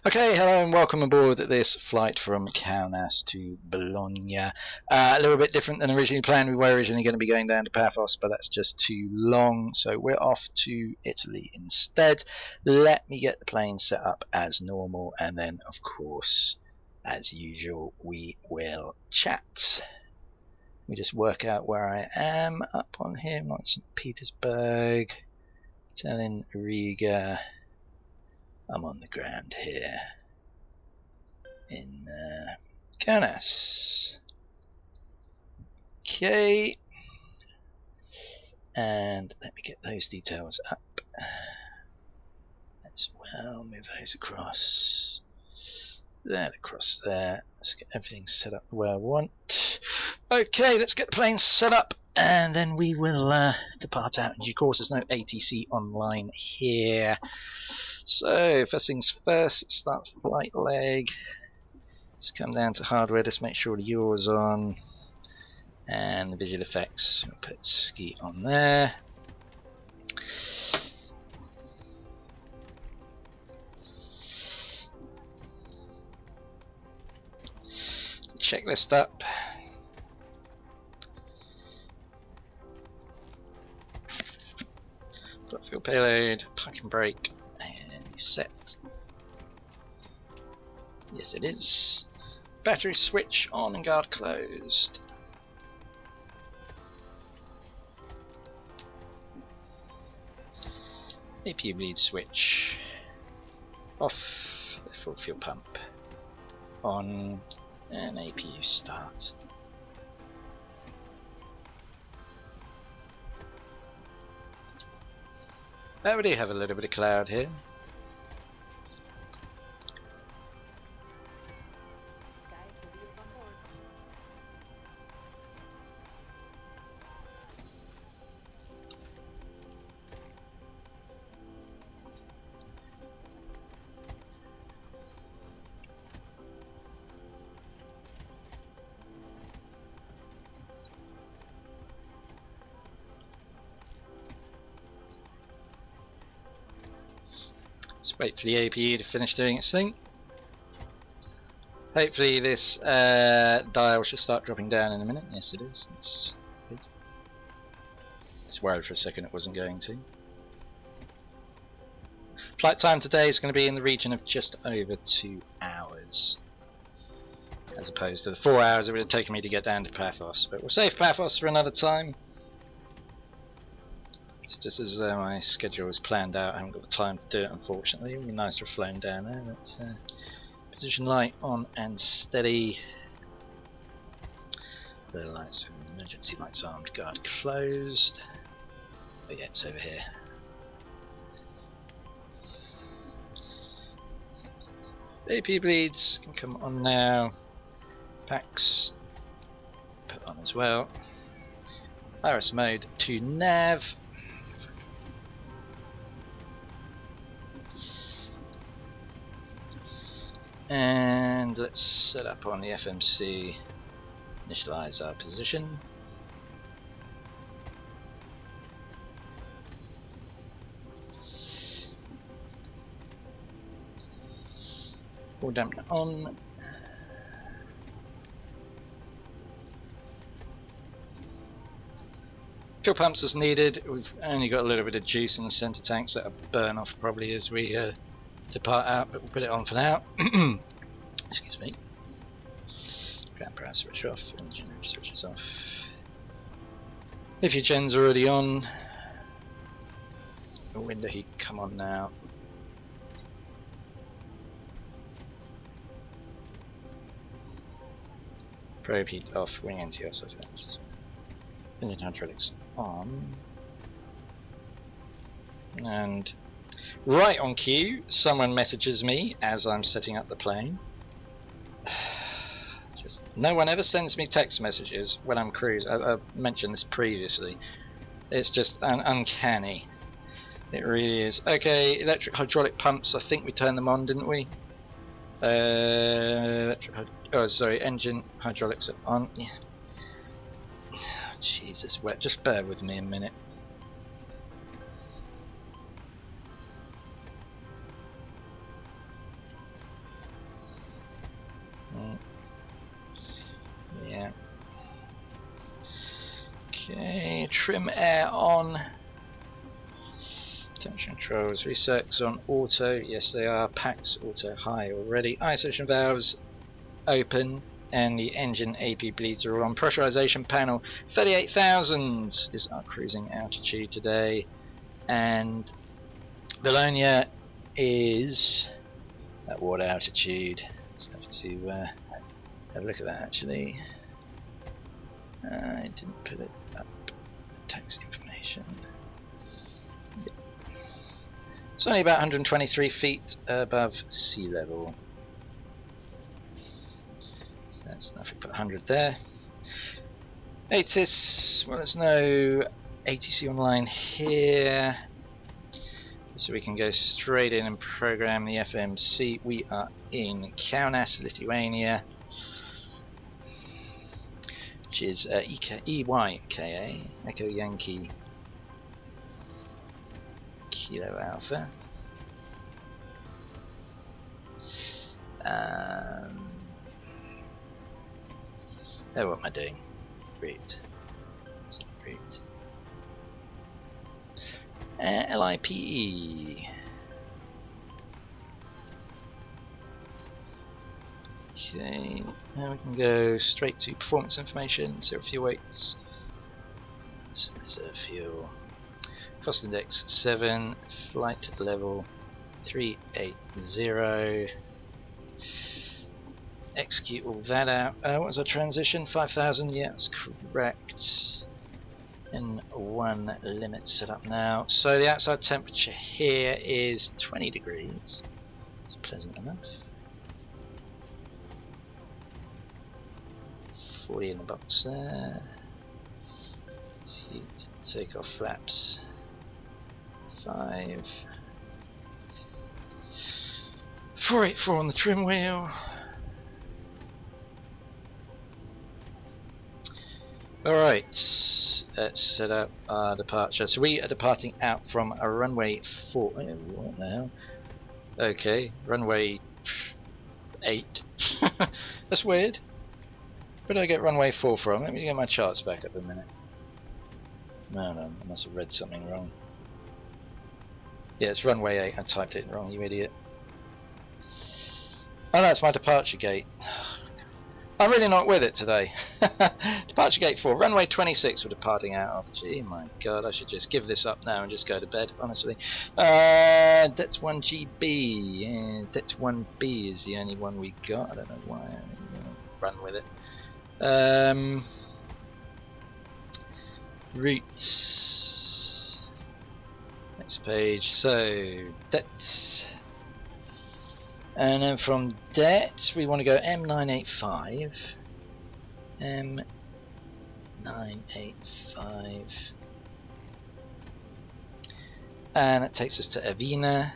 Okay, hello and welcome aboard this flight from Kaunas to Bologna. A little bit different than originally planned. We were originally going to be going down to Paphos, but that's just too long, so we're off to Italy instead. Let me get the plane set up as normal, and then, of course, as usual, we will chat. We just work out where I am up on here. I'm on St. Petersburg, telling Riga. I'm on the ground here in Kaunas. Okay, and let me get those details up as well. Move those across there, across there. Let's get everything set up the way I want. Okay, let's get the plane set up, and then we will depart out in due course. There's no ATC online here. So, first things first, start flight leg. Let's come down to hardware, just make sure the yours on. And the visual effects, we'll put ski on there. Checklist up. Plug fuel payload, parking brake. Set. Yes, it is. Battery switch on and guard closed. APU bleed switch off. Full fuel pump on, and APU start. I already have a little bit of cloud here. Let's wait for the APU to finish doing its thing. Hopefully this dial should start dropping down in a minute. Yes, it is. It's good. I was worried for a second it wasn't going to. Flight time today is going to be in the region of just over 2 hours, as opposed to the 4 hours it would have taken me to get down to Paphos. But we'll save Paphos for another time. Just as my schedule was planned out, I haven't got the time to do it, unfortunately. It would be nice to have flown down there. Let's position light on and steady. The lights, emergency lights armed, guard closed. Oh yeah, it's over here. AP bleeds can come on now. Packs put on as well. Iris mode to nav. And let's set up on the FMC, initialize our position. Full dampener on. Fuel pumps as needed. We've only got a little bit of juice in the center tank, so that'll burn off probably as we depart out, but we'll put it on for now. Excuse me. Ground power switch off, engine switches off. If your gen's already on, the window heat come on now. Probe heat off, wing anti-off effects. Engine hydraulics on. And right on cue, someone messages me as I'm setting up the plane. Just no one ever sends me text messages when I'm cruising. I've mentioned this previously. It's just uncanny. It really is. Okay, electric hydraulic pumps. I think we turned them on, didn't we? Engine hydraulics are on. Yeah. Oh, Jesus, wet. Just bear with me a minute. trim air on. Temperature controls, recircs on auto. Yes, they are. Packs auto high already. Isolation valves open, and the engine AP bleeds are all on. Pressurization panel 38,000 is our cruising altitude today, and Bologna is at what altitude? Let's have to have a look at that actually. I didn't put it up. Taxi information. Yep. It's only about 123 feet above sea level. So that's enough. We put 100 there. ATIS, well, there's no ATC online here, so we can go straight in and program the FMC. We are in Kaunas, Lithuania, which is EYKA, Echo Yankee Kilo Alpha. Oh, what am I doing? Route. Route. LIPE. Okay, now we can go straight to performance information, zero fuel weights, some reserve fuel, cost index 7, flight level 380, execute all that out. What was our transition? 5,000, yeah, that's correct. And one limit set up now. So the outside temperature here is 20 degrees. It's pleasant enough. 40 in the box there. Take off flaps. 5. 484 on the trim wheel. Alright, let's set up our departure. So we are departing out from a runway 4. Oh, what the hell? Okay, runway 8. That's weird. Where did I get runway 4 from? Let me get my charts back up a minute. No, I must have read something wrong. Yeah, it's runway 8. I typed it wrong, you idiot. Oh no, it's my departure gate. I'm really not with it today. Departure gate 4, runway 26 we're departing out of. Gee, my god, I should just give this up now and just go to bed, honestly. That's 1GB. Yeah, that's 1B is the only one we got. I don't know why. I'm gonna run with it. Routes. Next page. So that's. And then from that we want to go M985. M985. And it takes us to Avina.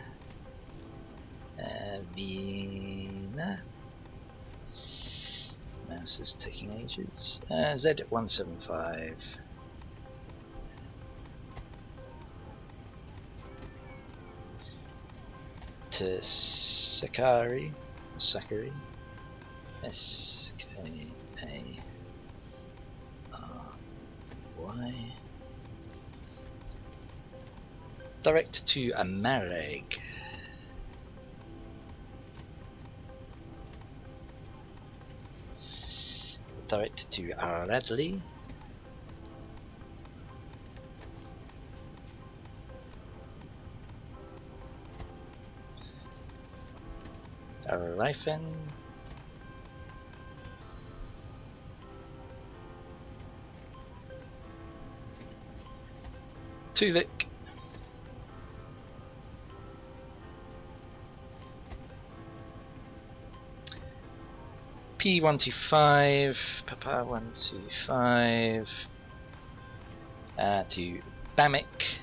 Mouse is taking ages. Z175. To Sakari, S-K-A-R-Y. Direct to Amareg. Direct to Radley. Reifen. Tuvik. P125, Papa 125, to Bamick.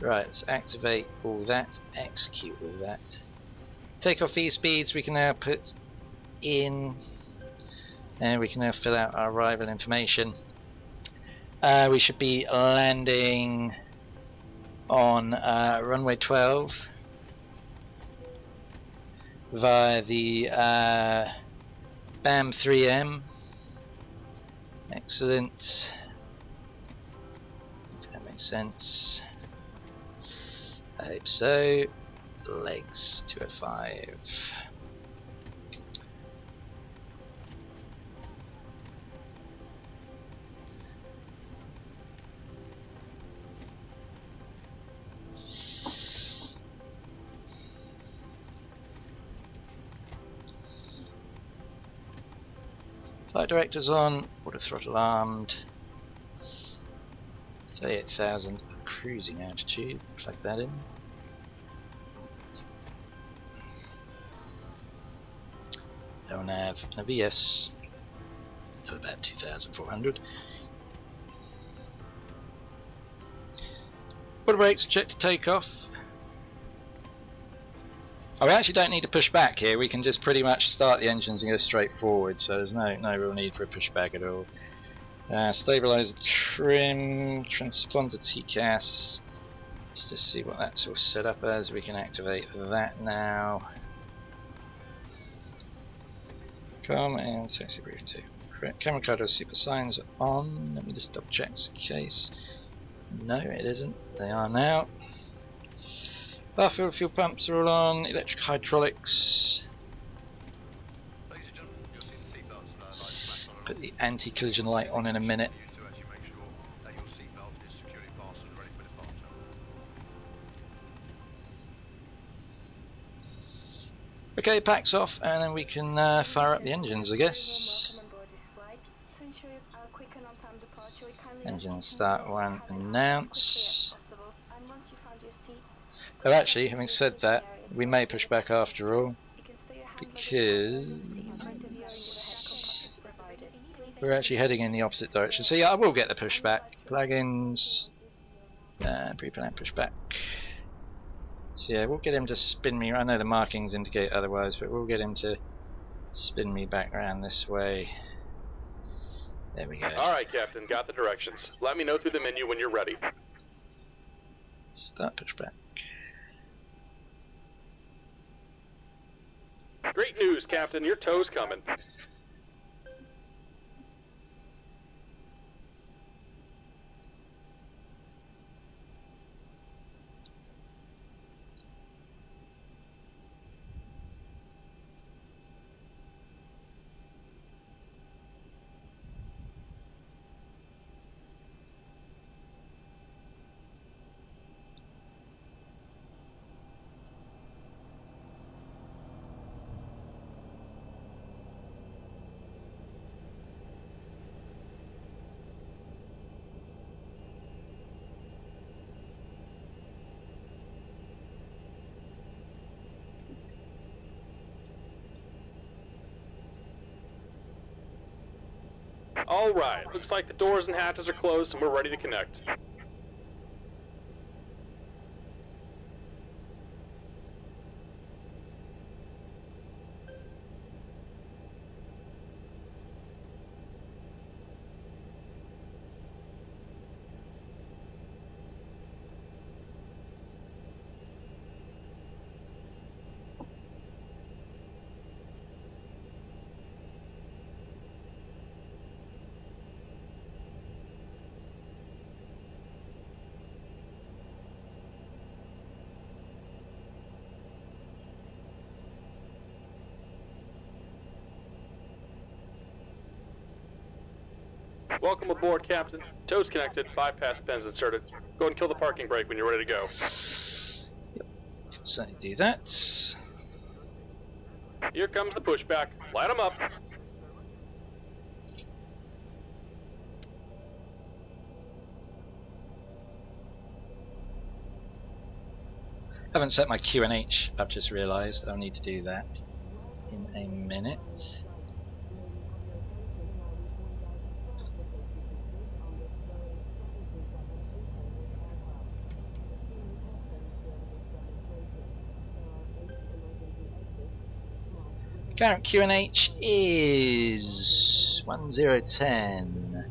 Right, let's activate all that, execute all that. Take off these speeds we can now put in, and we can now fill out our arrival information. We should be landing on runway 12 via the BAM 3M. Excellent. If that makes sense. I hope so. Legs 205. Flight director's on, water throttle armed, 38,000 cruising altitude, plug that in. LNAV and a VS of about 2,400. Water brakes check to take off. Oh, we actually don't need to push back here, we can just pretty much start the engines and go straight forward, so there's no real need for a pushback at all. Stabilizer trim, transponder TCAS, let's just see what that's all set up as. We can activate that now. And taxi brief 2. Correct. Camera card super signs are on. Let me just double check this case. No, it isn't. They are now. Barfield fuel pumps are all on. Electric hydraulics. Put the anti-collision light on in a minute. Okay, packs off, and then we can fire up the engines, I guess. Engine start 1, announce. Oh, actually, having said that, we may push back after all, because we're actually heading in the opposite direction. So yeah, I will get the pushback. Plugins, pre-plan pushback. So yeah, we'll get him to spin me. I know the markings indicate otherwise, but we'll get him to spin me back around this way. There we go. Alright, Captain, got the directions. Let me know through the menu when you're ready. Start pushback. Great news, Captain, your tow's coming. Alright, looks like the doors and hatches are closed and we're ready to connect. Welcome aboard, Captain. Tow's connected, bypass pins inserted. Go ahead and kill the parking brake when you're ready to go. Yep, can certainly do that. Here comes the pushback. Light them up. Haven't set my QNH, I've just realised. I'll need to do that in a minute. Current QNH is 1010.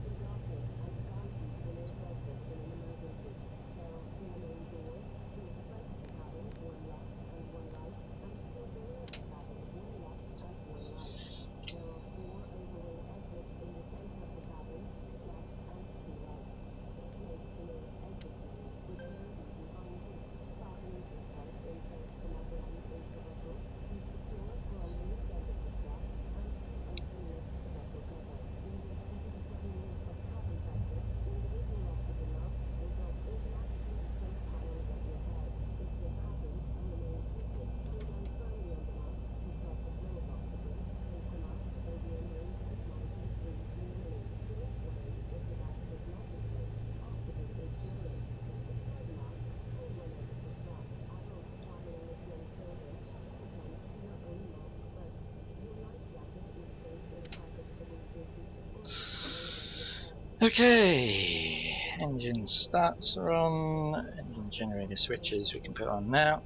Okay, engine starts are on, engine generator switches we can put on now.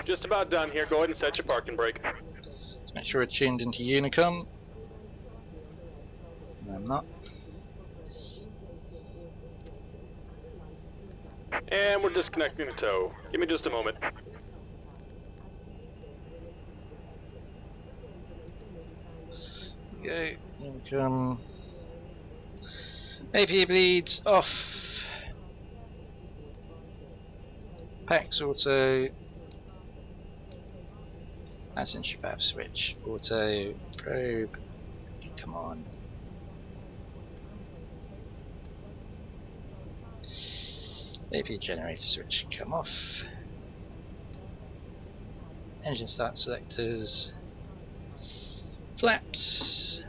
Just about done here. Go ahead and set your parking brake. Let's make sure we're tuned into Unicom. No, I'm not. And we're disconnecting the tow. Give me just a moment. Go, Unicom. APA bleeds off. Pax auto. Passenger valve switch. Auto. Probe. Come on. AP generator switch. Come off. Engine start selectors. Flaps.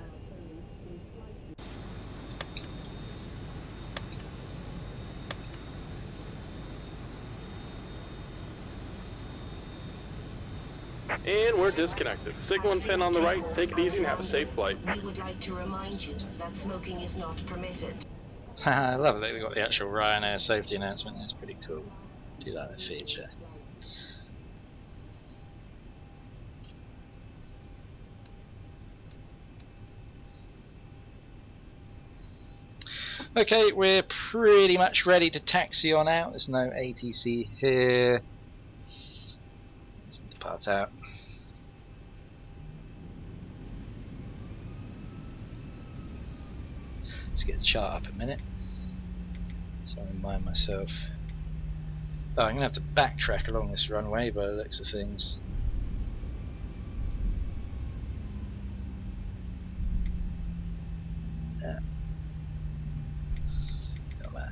And we're disconnected. Signal and pin on the right. Take it easy and have a safe flight. We would like to remind you that smoking is not permitted. I love that we got the actual Ryanair safety announcement. That's pretty cool. Do like that feature. Okay, we're pretty much ready to taxi on out. There's no ATC here. Depart out. Let's get the chart up a minute. So I remind myself. Oh, I'm going to have to backtrack along this runway by the looks of things. Yeah. Got that.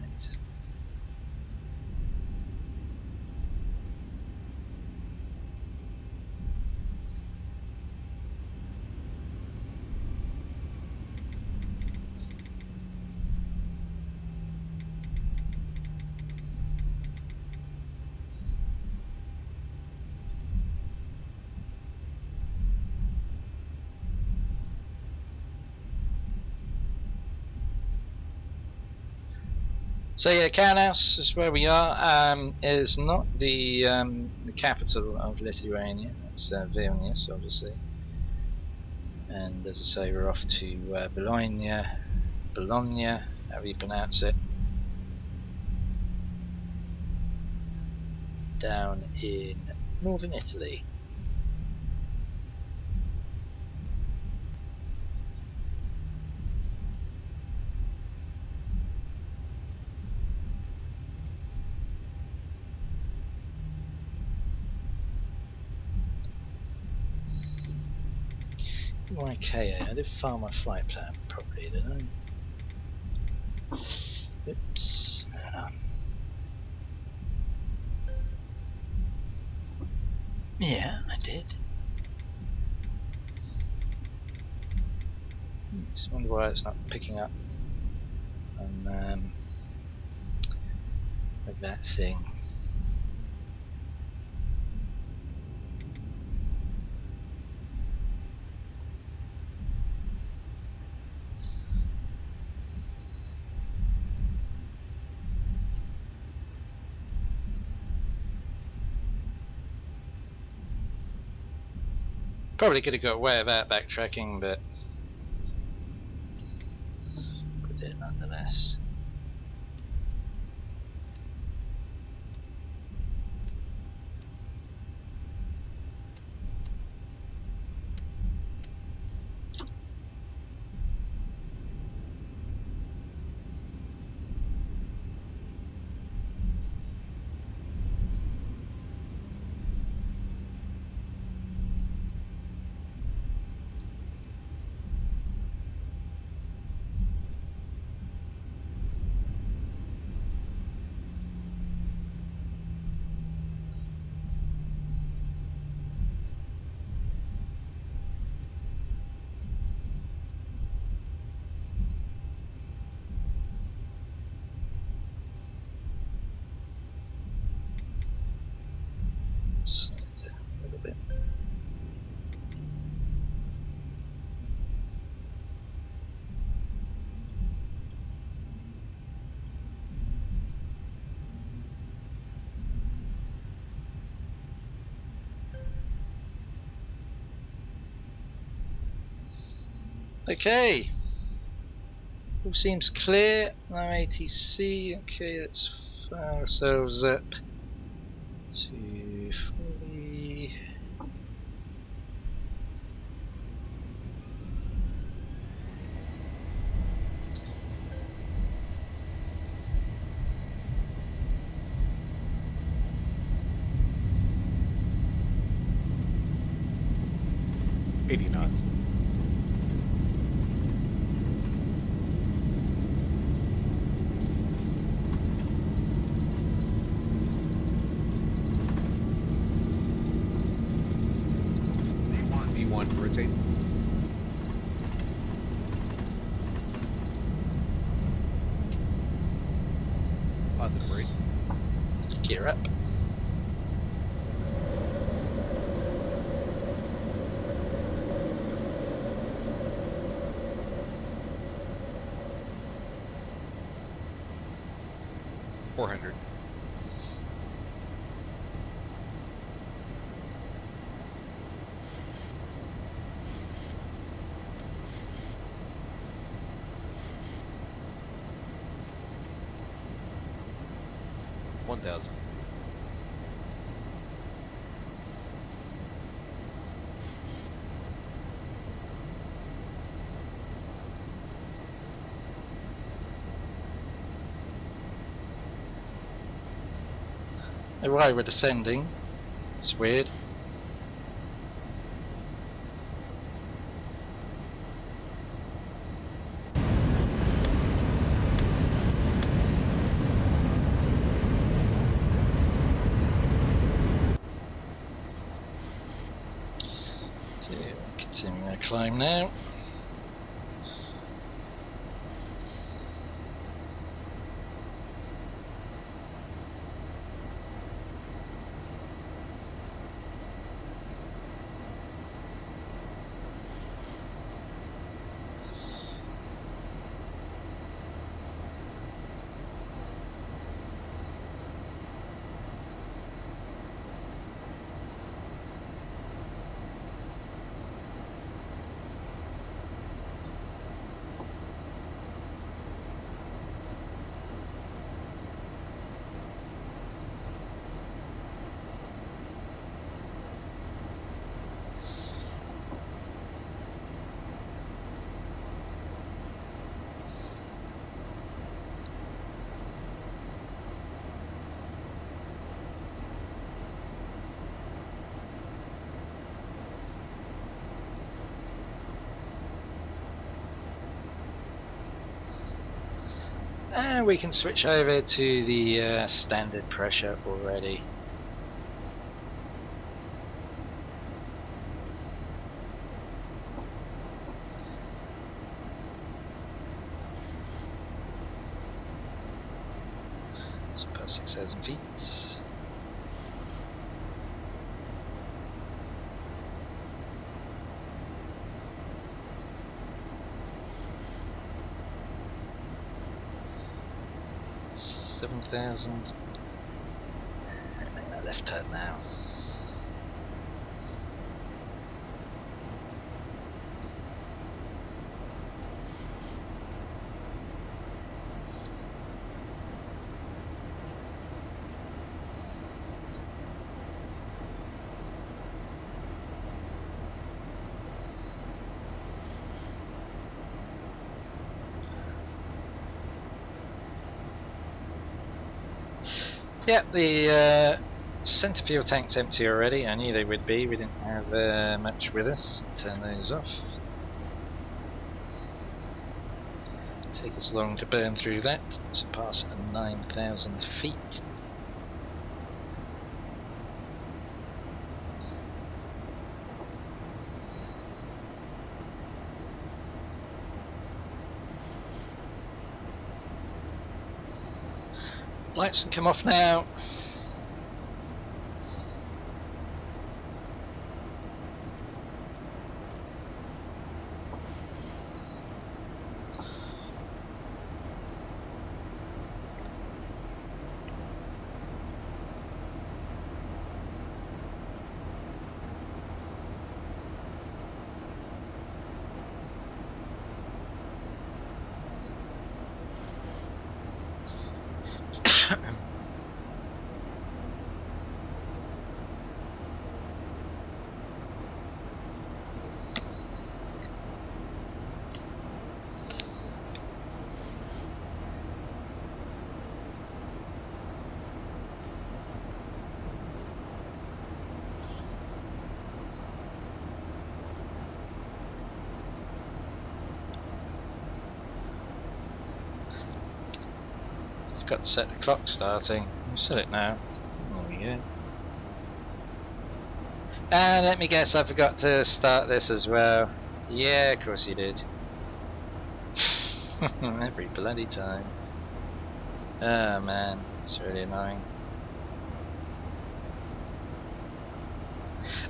So yeah, Kaunas is where we are. Is not the capital of Lithuania. It's Vilnius, obviously. And as I say, we're off to Bologna, however you pronounce it, down in northern Italy. Okay, I did file my flight plan properly, didn't I? Oops. Yeah, I did. I wonder why it's not picking up on with that thing. Probably could have got away without backtracking, but we did nonetheless. Okay. All seems clear. No ATC. Okay, let's fire ourselves up to 40. knots. V1, rotate. Positive rate. Gear up. $400. $1,000. Right, we're descending. It's weird. Okay, continuing our climb now. And we can switch over to the standard pressure already. It's past 6,000 feet. $7,000. Left turn now. Yep, the centre fuel tank's empty already. I knew they would be. We didn't have much with us. Turn those off. Take us long to burn through that. So pass 9,000 feet. Lights can come off now. forgot to set the clock starting. We'll set it now. There we go. And let me guess, I forgot to start this as well. Yeah, of course you did. Every bloody time. Oh man, it's really annoying.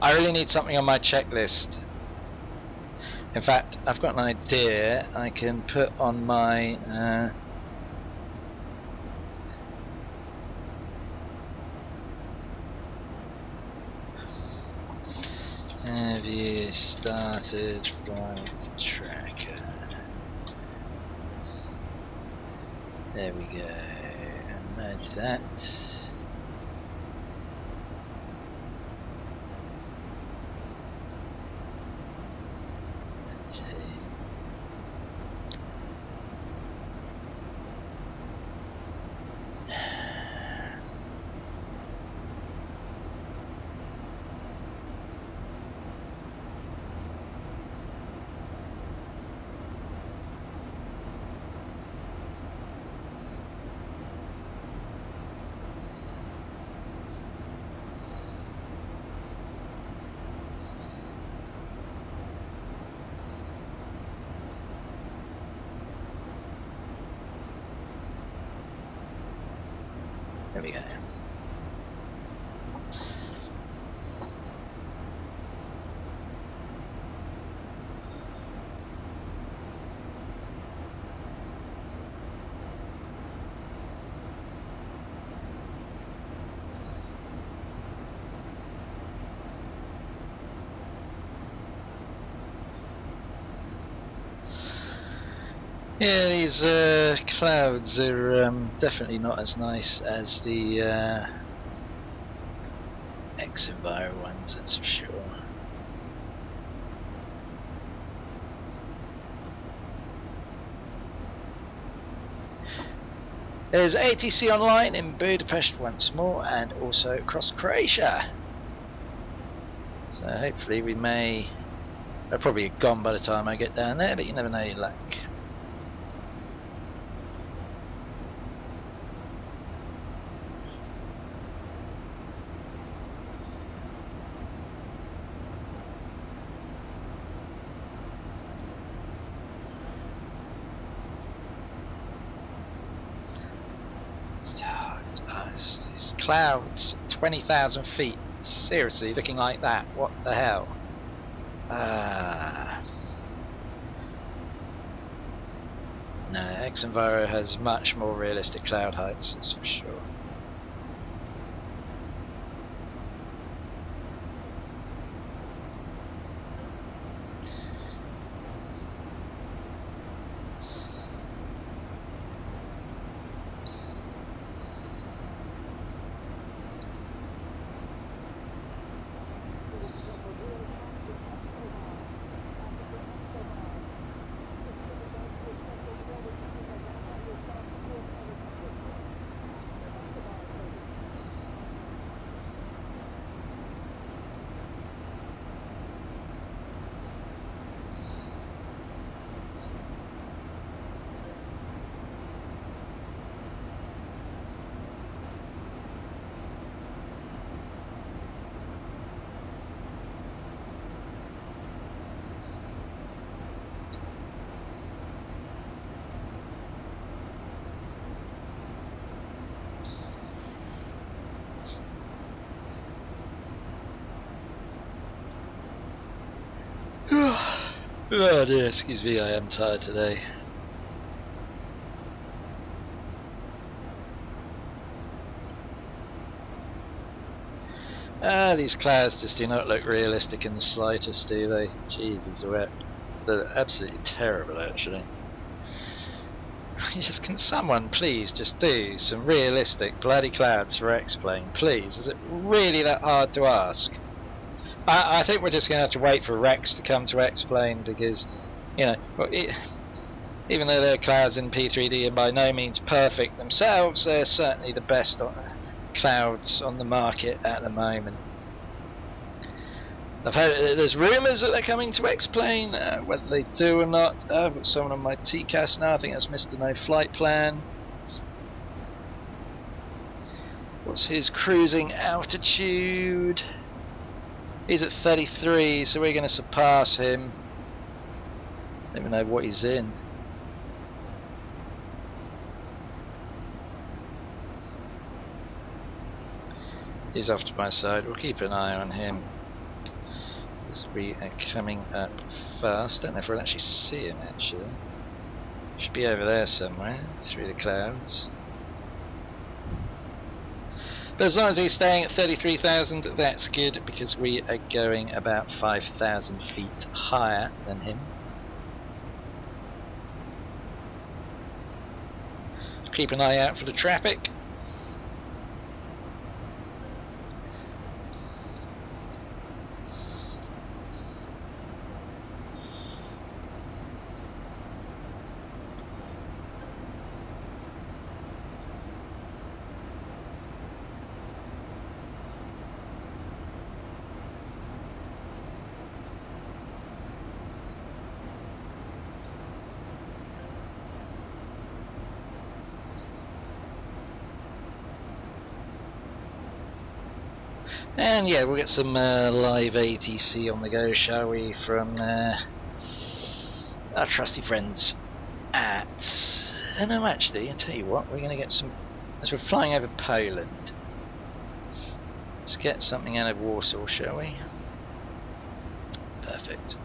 I really need something on my checklist. In fact, I've got an idea I can put on my have you started flight tracker? There we go. And merge that. There we go. Yeah, these clouds are definitely not as nice as the X-Enviro ones, that's for sure. There's ATC online in Budapest once more, and also across Croatia. So hopefully we may... They're probably gone by the time I get down there, but you never know your luck. These clouds, 20,000 feet, seriously looking like that, what the hell? No, X-Enviro has much more realistic cloud heights, that's for sure. Oh dear, excuse me, I am tired today. These clouds just do not look realistic in the slightest, do they? Jesus, they're absolutely terrible actually. Just, can someone please just do some realistic bloody clouds for X-Plane, please? Is it really that hard to ask? I think we're just going to have to wait for Rex to come to X-Plane because, you know, even though they're clouds in P3D and by no means perfect themselves, they're certainly the best clouds on the market at the moment. I've heard there's rumours that they're coming to X-Plane, whether they do or not. I've got someone on my TCAS now, I think that's Mr. No Flight Plan. But, you know, even if they do, I think they're still going to be clouds. They're just not What's his cruising altitude? He's at 33, so we're going to surpass him. Don't even know what he's in. He's off to my side. We'll keep an eye on him as we are coming up fast. Don't know if we'll actually see him actually. Should be over there somewhere through the clouds. But as long as he's staying at 33,000, that's good because we are going about 5,000 feet higher than him. Keep an eye out for the traffic. And yeah, we'll get some live ATC on the go, shall we, from our trusty friends at... Oh no, actually, I'll tell you what, we're going to get some... As we're flying over Poland, let's get something out of Warsaw, shall we? Perfect.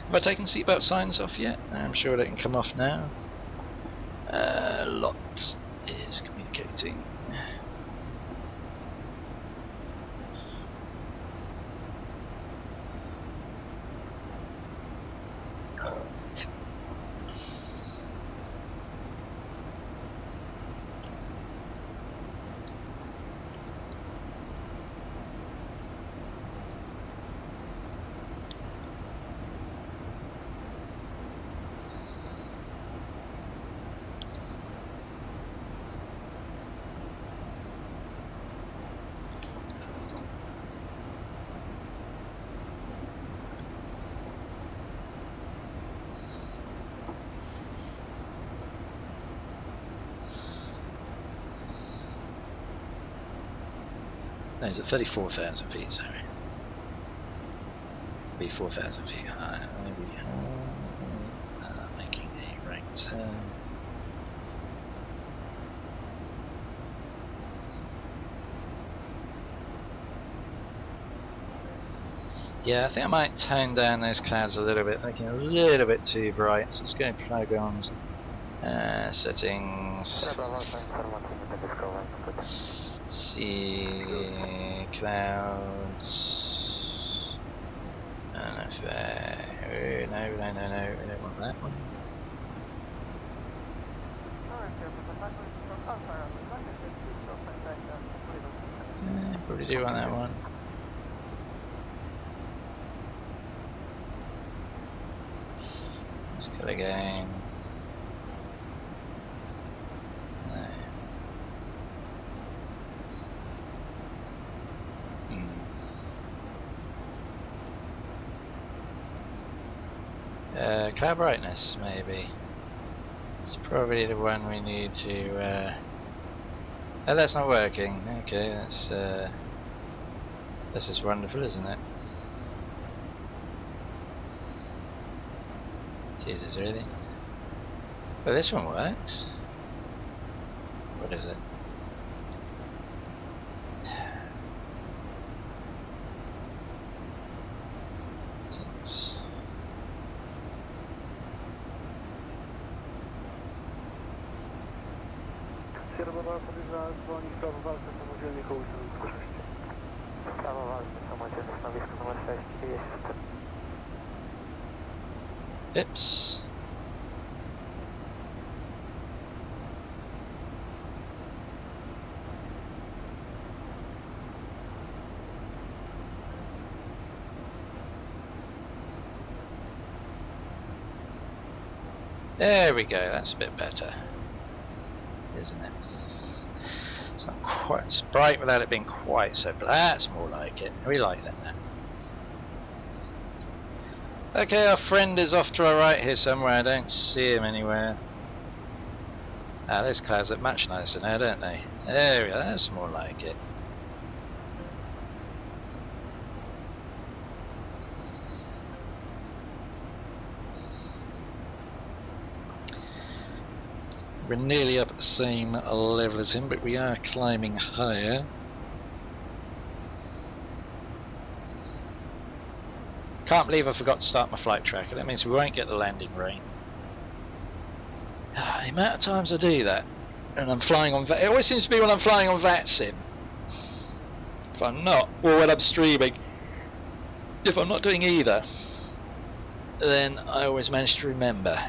Have I taken seatbelt signs off yet? I'm sure they can come off now. Lot is communicating. No, it's at 34,000 feet, sorry. Be 4,000 feet high. Maybe making a right turn. Yeah, I think I might tone down those clouds a little bit, making it a little bit too bright. So let's go programs, settings. See clouds. And if no, we don't want that one. Probably do want that one. Let's go again. No. Cloud brightness, maybe. It's probably the one we need to. Oh, that's not working. Okay, that's this is wonderful, isn't it? Jesus, really? Well, this one works. What is it? Settings. Serwowa podejrzała dzwoni w prawo walce samodzielnie koło stanowisko 6. Prawo walce samodzielnie stanowisko numer 6 jest. Oops. There we go, that's a bit better. isn't it? It's not quite, it's bright without it being quite so black. That's more like it. We like that now. Okay, our friend is off to our right here somewhere. I don't see him anywhere. Ah, those clouds look much nicer now, don't they? There we go, that's more like it. We're nearly up at the same level as him, but we are climbing higher. Can't believe I forgot to start my flight tracker. That means we won't get the landing rain. The amount of times I do that, and I'm flying on it always seems to be when I'm flying on VATSIM. If I'm not, or when I'm streaming. If I'm not doing either, then I always manage to remember.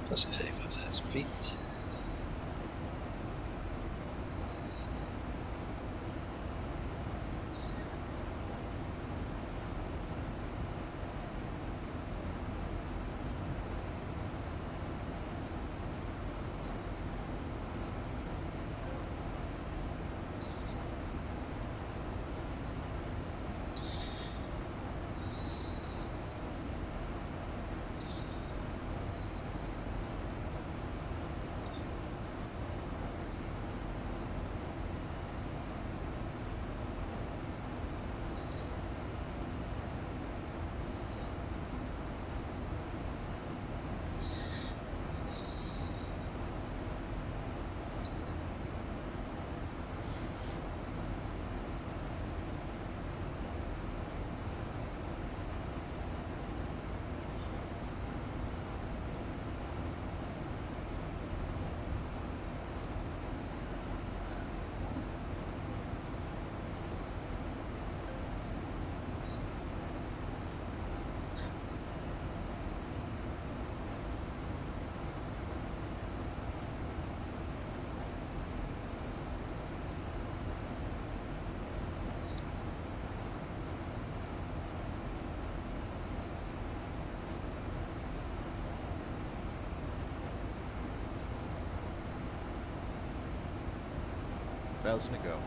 Plus 35,000 feet. Thousand to go.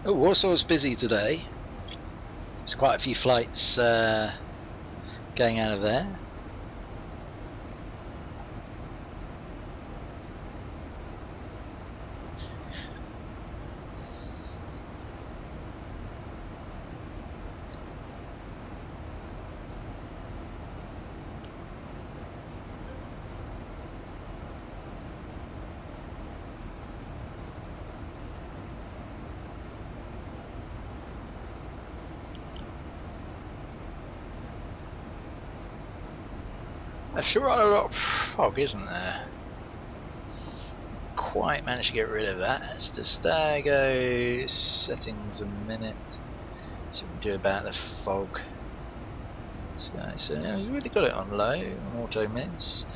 Oh, Warsaw's busy today. There's quite a few flights going out of there. There's sure a lot of fog, isn't there? Quite managed to get rid of that. Let's just go settings a minute. See what we can do about the fog. So yeah, we've really got it on low, on auto mist.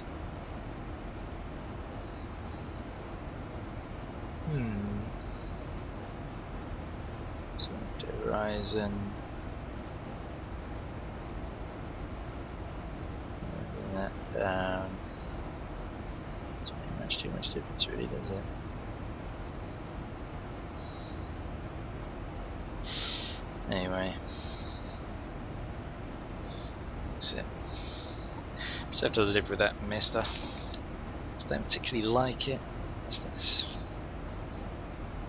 So do Horizon. Bring that down. Doesn't make too much difference really, does it? Anyway. That's it. Just have to live with that mist. I don't particularly like it.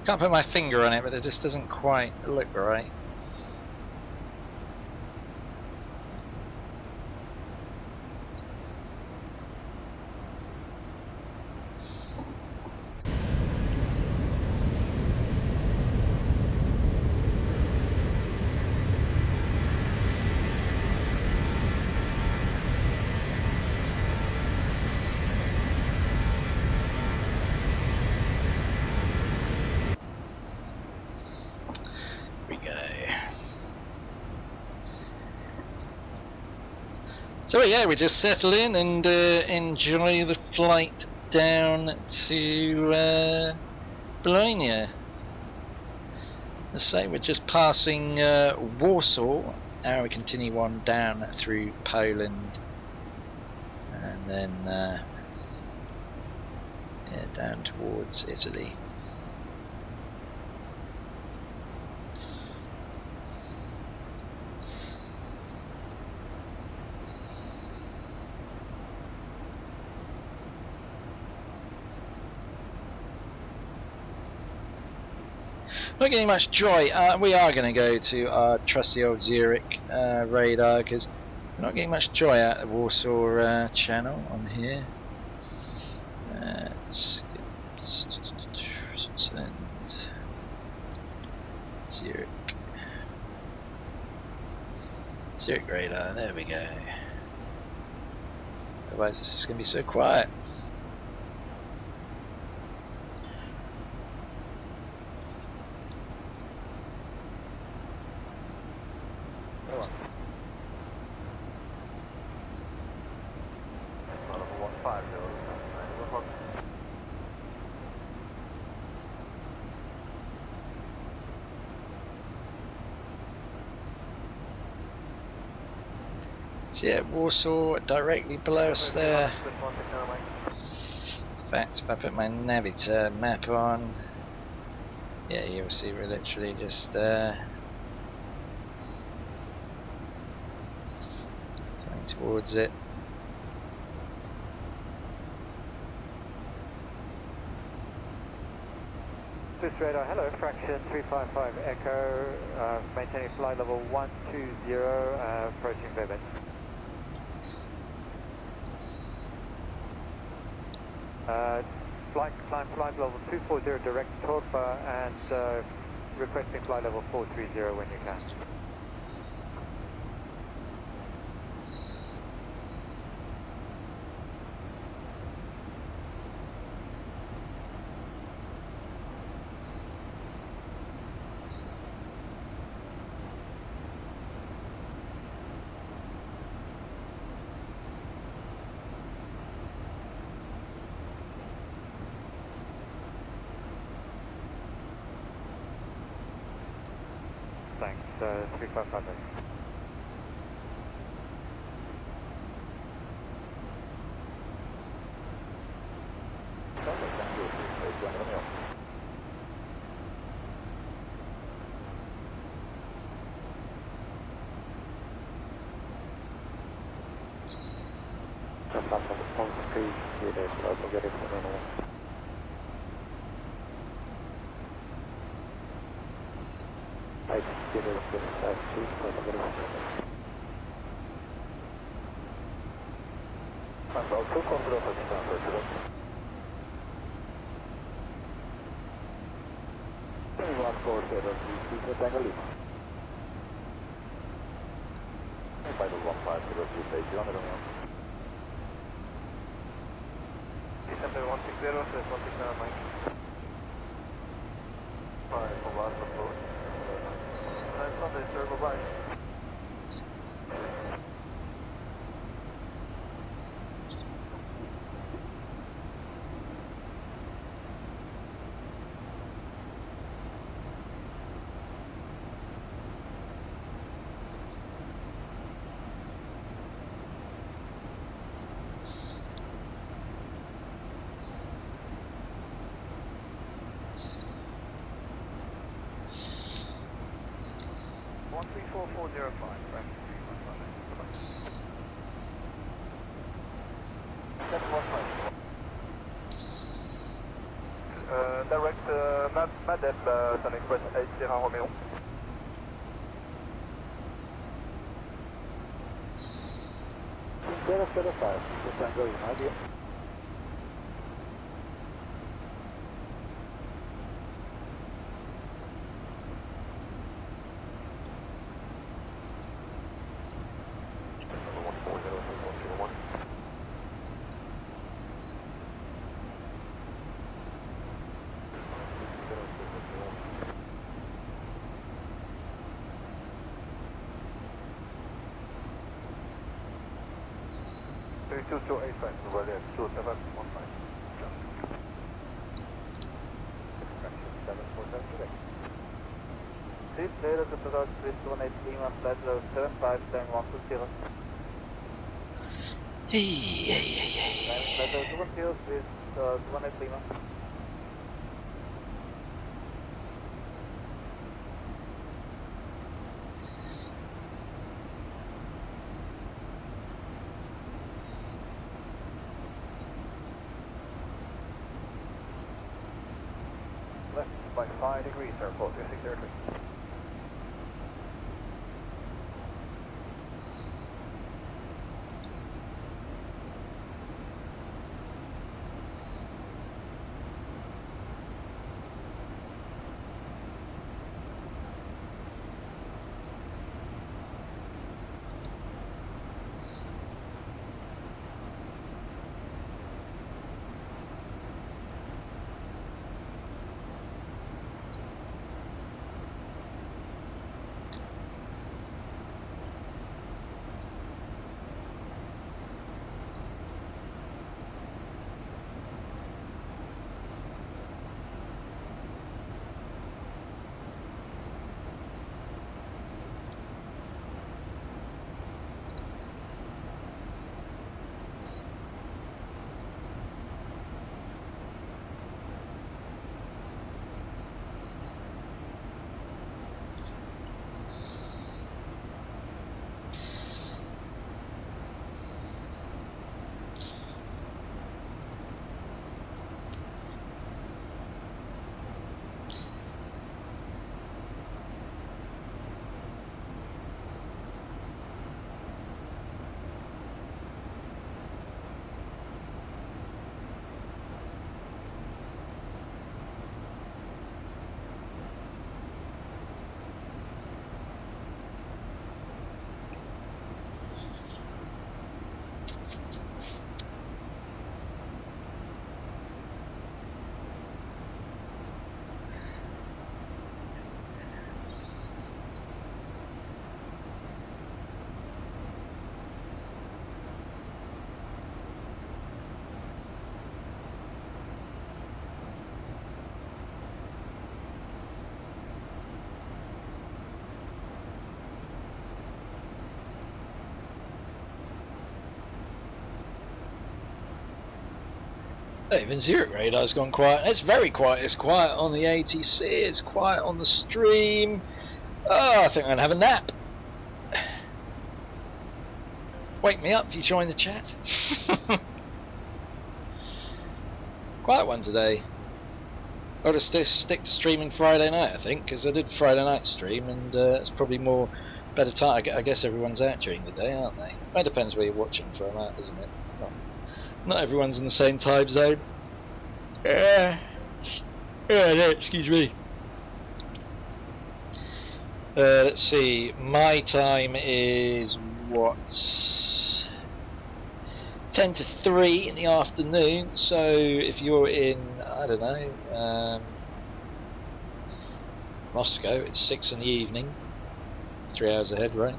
Can't put my finger on it, but it just doesn't quite look right. So yeah, we just settle in and enjoy the flight down to Bologna. Let's say we're just passing Warsaw. Now we continue on down through Poland, and then yeah, down towards Italy. Not getting much joy. We are going to go to our trusty old Zurich radar because we're not getting much joy out of the Warsaw channel on here. Let's send Zurich radar. There we go. Otherwise, this is going to be so quiet. So yeah, Warsaw directly below us there. In fact, if I put my Navigator map on, yeah, you'll see we're literally just going towards it. Swiss radar, hello, fraction 355 Echo, maintaining flight level 120, approaching Vebet. Climb flight level 240 direct to Torpa and requesting flight level 430 when you can. Thanks, 355. On speed, local get it for normal. I get it for the side street, local get it for normal. I'm also control for the transfer. Anyone for 033 Tango Lima. Final 1503 station on the Romeo. December 160, 169 Mike. Alright, for last approach. Nice Sunday, sir, bye-bye. Direct Madep, Sun Express 80 Romeo. Zero 05, just Tango Lima, idea. Left by 5 degrees, sir, 4603. Even zero radar's gone quiet. It's very quiet. It's quiet on the ATC. It's quiet on the stream. Oh, I think I'm gonna have a nap. Wake me up if you join the chat. quiet one today. I'll just stick to streaming Friday night, I think, because I did Friday night stream, and it's probably more better time. I guess everyone's out during the day, aren't they? It depends where you're watching from, doesn't it? Not everyone's in the same time zone. Yeah, no, excuse me. Let's see. My time is what? 10 to 3 in the afternoon. So if you're in, I don't know, Moscow, it's 6 in the evening. 3 hours ahead, right?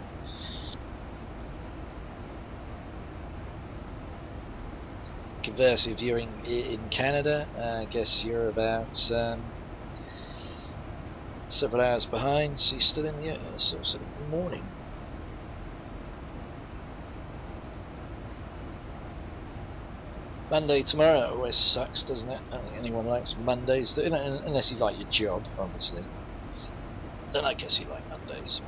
Conversely, if you're in Canada, I guess you're about several hours behind, so you're still in the sort of morning. Monday tomorrow always sucks, doesn't it? I don't think anyone likes Mondays, unless you like your job, obviously. Then I guess you like Mondays.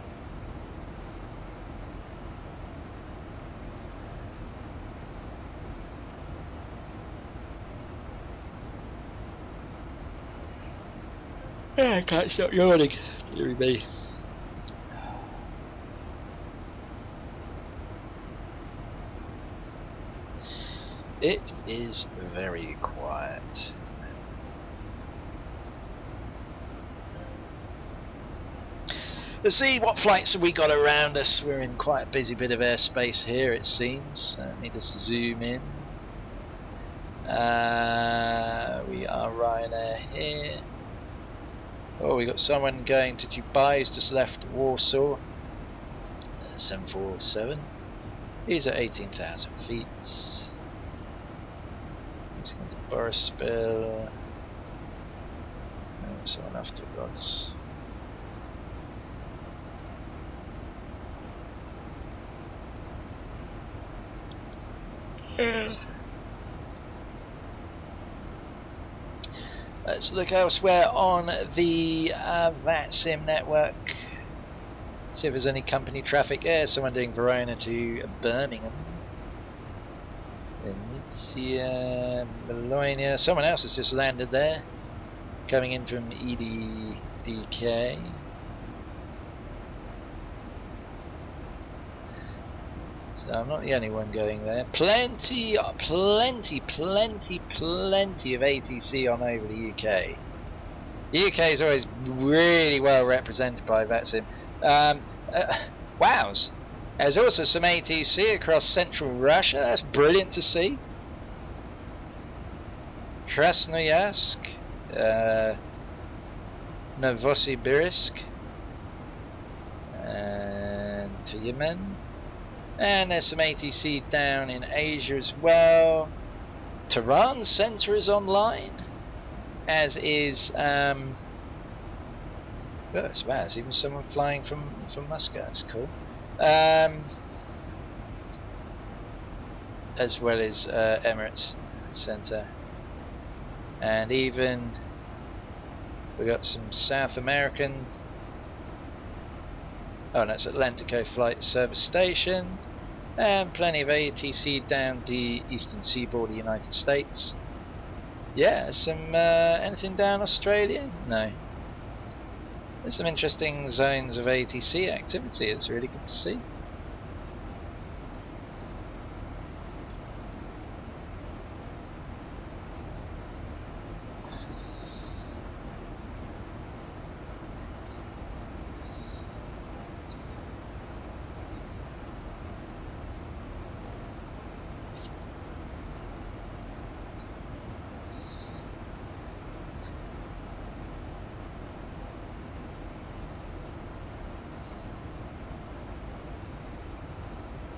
I can't stop yawning, dearie me. It is very quiet, isn't it? Let's see what flights have we got around us. We're in quite a busy bit of airspace here, it seems. Need to zoom in. We are Ryanair here. Oh, we got someone going to Dubai. He's just left Warsaw. 747. He's at 18,000 feet. He's going to Borisspil. Someone afterwards. Let's look elsewhere on the VATSIM network. See if there's any company traffic. Yeah, someone doing Verona to Birmingham. Venezia, Bologna. Someone else has just landed there, coming in from EVGA. So I'm not the only one going there. Plenty of ATC on over the UK. The UK is always really well represented by VATSIM. Wows! There's also some ATC across central Russia. That's brilliant to see. Krasnoyarsk, Novosibirsk, and Yemen. And there's some ATC down in Asia as well. Tehran Centre is online, as is there's even someone flying from Moscow. That's cool. As well as Emirates Centre, and even we got some South American. Oh, and that's Atlantico Flight Service Station, and plenty of ATC down the eastern seaboard of the United States. Yeah, some anything down Australia? No. There's some interesting zones of ATC activity. It's really good to see.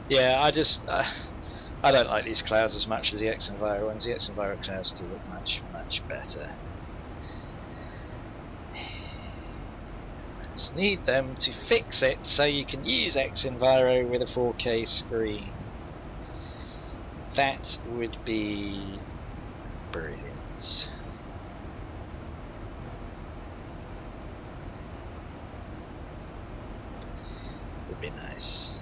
Yeah, I don't like these clouds as much as the X-Enviro ones. The X-Enviro clouds do look much better. Just need them to fix it so you can use X-Enviro with a 4K screen. That would be brilliant. Would be nice.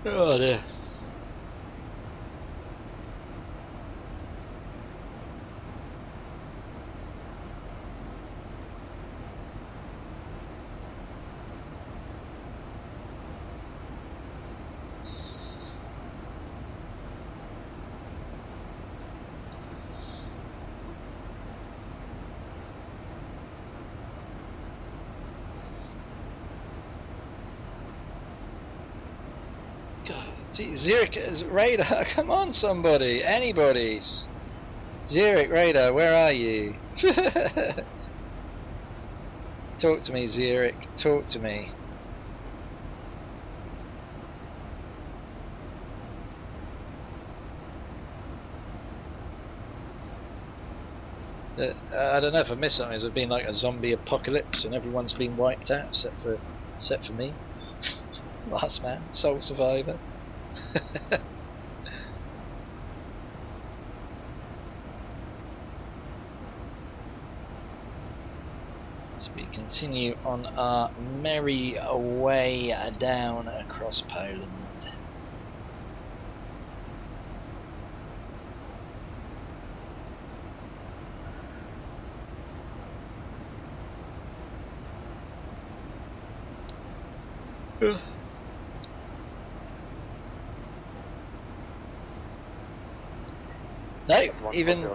Oh dear. Zurich is radar. Come on, somebody, anybody. Zurich radar, where are you? Talk to me, Zurich. Talk to me. I don't know if I missed something. It's been like a zombie apocalypse, and everyone's been wiped out, except for me. Last man, sole survivor. So we continue on our merry way down across Poland. No, even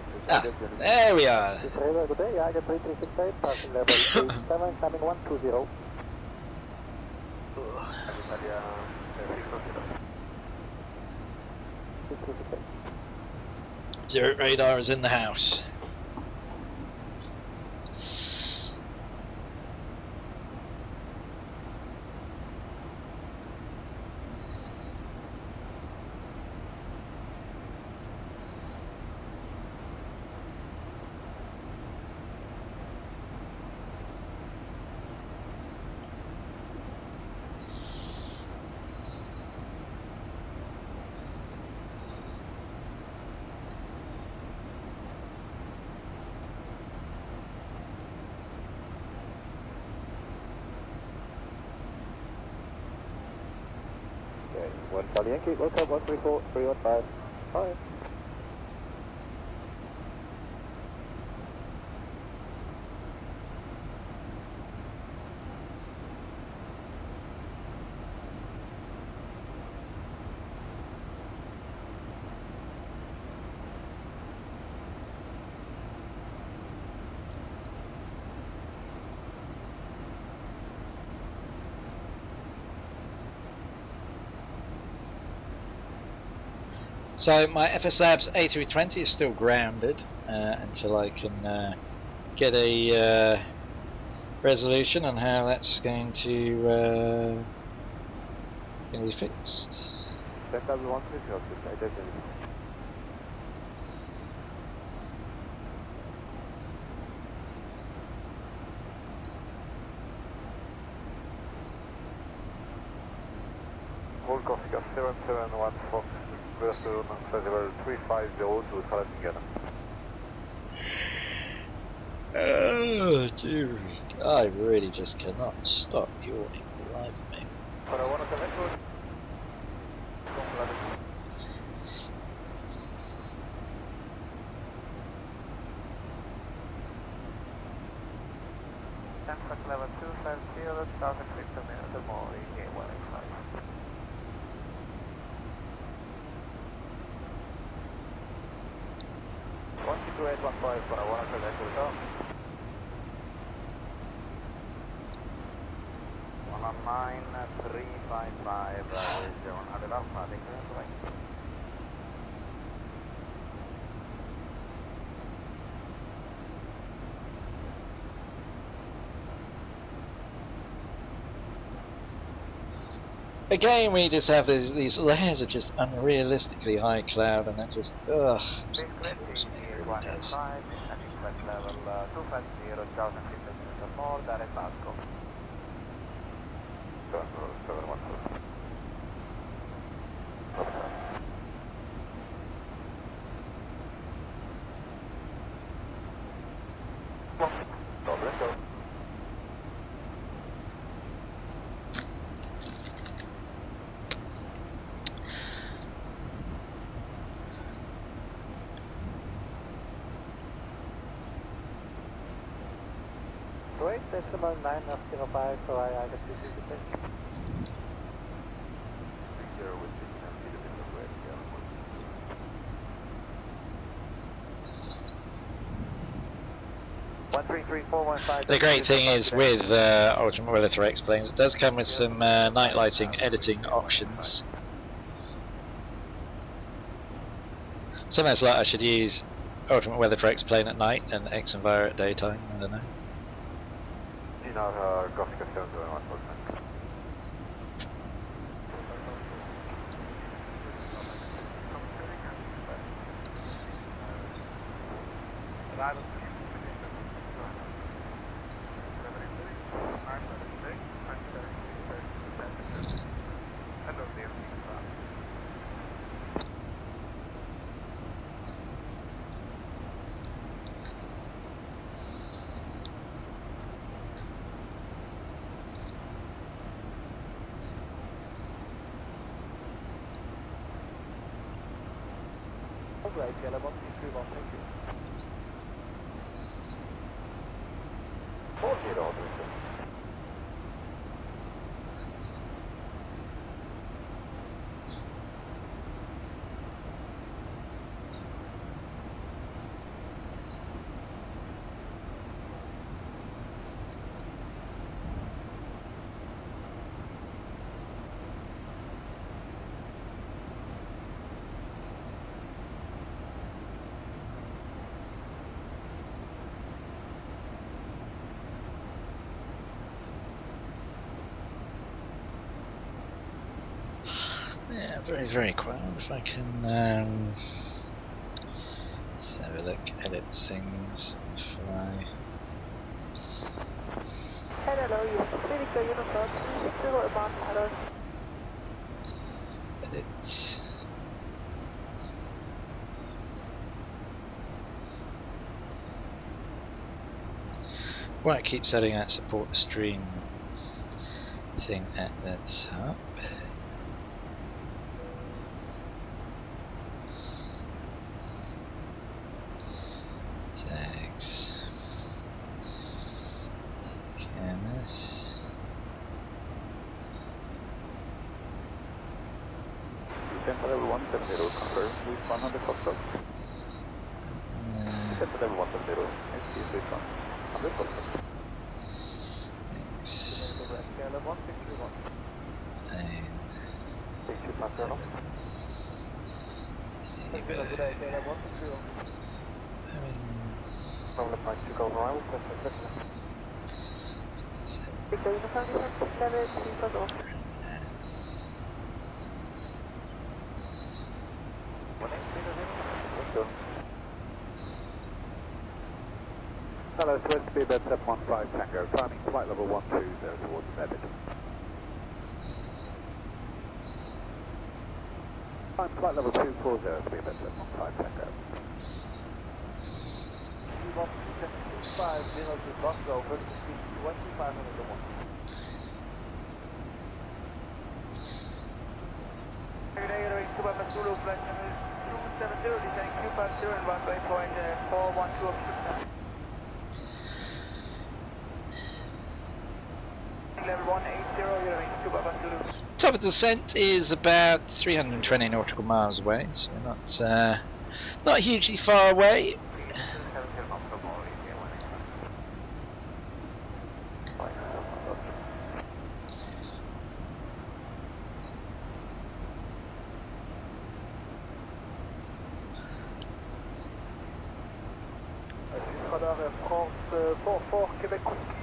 there we are. Good day, I get 3368, passing level 87, coming 120. Zero radar is in the house. One Charlie Yankee, welcome, 134, 315. Hi. So my FS Labs A320 is still grounded until I can get a resolution on how that's going to be fixed. Hold Oscar 771 Fox, Luton, Festival 350 to Salzburg. Oh, dear. I really just cannot stop yawning live, mate. For a 107 road. Stansted level 250, 1,000 feet per minute or more, EVGA 185. For a 107 echo top. 19355 is 100 alpha, take the right. Again, we just have these layers of just unrealistically high cloud, and that just ugh. Big 20, 185, descending flight level 250, 1,000 feet per minute or more, direct Glasgow. 712. Let's go. Wait, decimal 905, so I can see the thing. The great thing is with Ultimate Weather for X-Planes, it does come with some night lighting editing options. Sometimes like I should use Ultimate Weather for X-Plane at night and X-Enviro at daytime, I don't know. Right, yellow 131, thank you. 40. Yeah, very, very quiet. If I can, let's have a look, edit things, fly. Hello, yes, America, Uniform, 0 about Addons. Edit. Right, keep setting that support the stream thing at the top. Tags. Kaunas. Central level 170, confirm, please 100 Foxtrot. Central level 170, SC switch on, 100 Foxtrot. Thanks. Level 1631. And Zibo. Level 160. Problem 9 to go around, Hello, Swiss speed at 715 Tango, climbing flight level 120 towards Edinburgh. Climb flight level 240, speed at 715 Tango. 50 to Glasgow, vertical speed 2501. Good day, you're reaching Papa Zulu, flight number 270, descending Q50 and runway point 412 obstruction. Level 180, you're reaching Papa Zulu. Top of the descent is about 320 nautical miles away, so not hugely far away. France 44 Quebec Whiskey.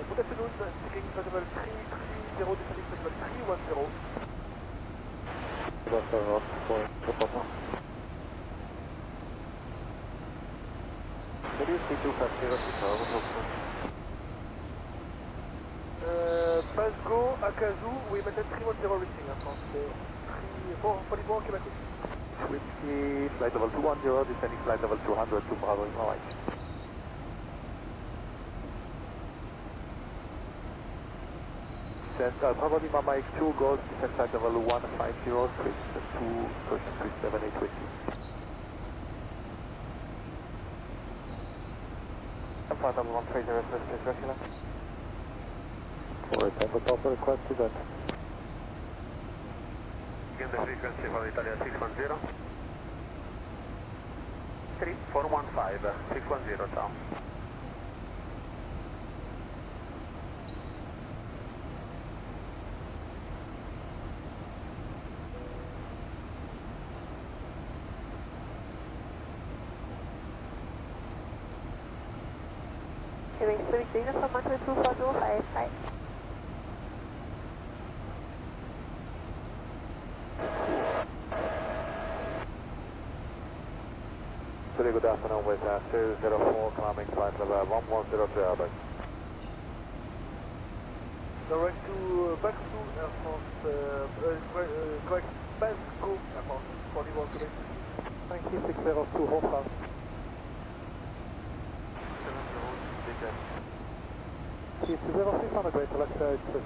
Good afternoon, speaking level 330, descending level 310. Good afternoon, Pass go, Akazu, we maintain 310 reaching, France 44 Quebec Whiskey. Whiskey, flight level 210, descending flight level 200 to Bravo in right. Bravo Lima Mike 2 goes, descend flight level 150, switch to Ocean 378 Whiskey. flight level 130, please regular. For Tango Papa requested that. Again the frequency for Italia 610. 3415, 610, ciao. Okay, so we're doing from 12405, right? Very good afternoon with 204 climbing flight level 110 to Edinburgh. Direct to back to Air Force, correct, Glasgow Air Force, 41 today. Thank you, 602 Hoffa. 70, 06 on the great Alexa, it's 50.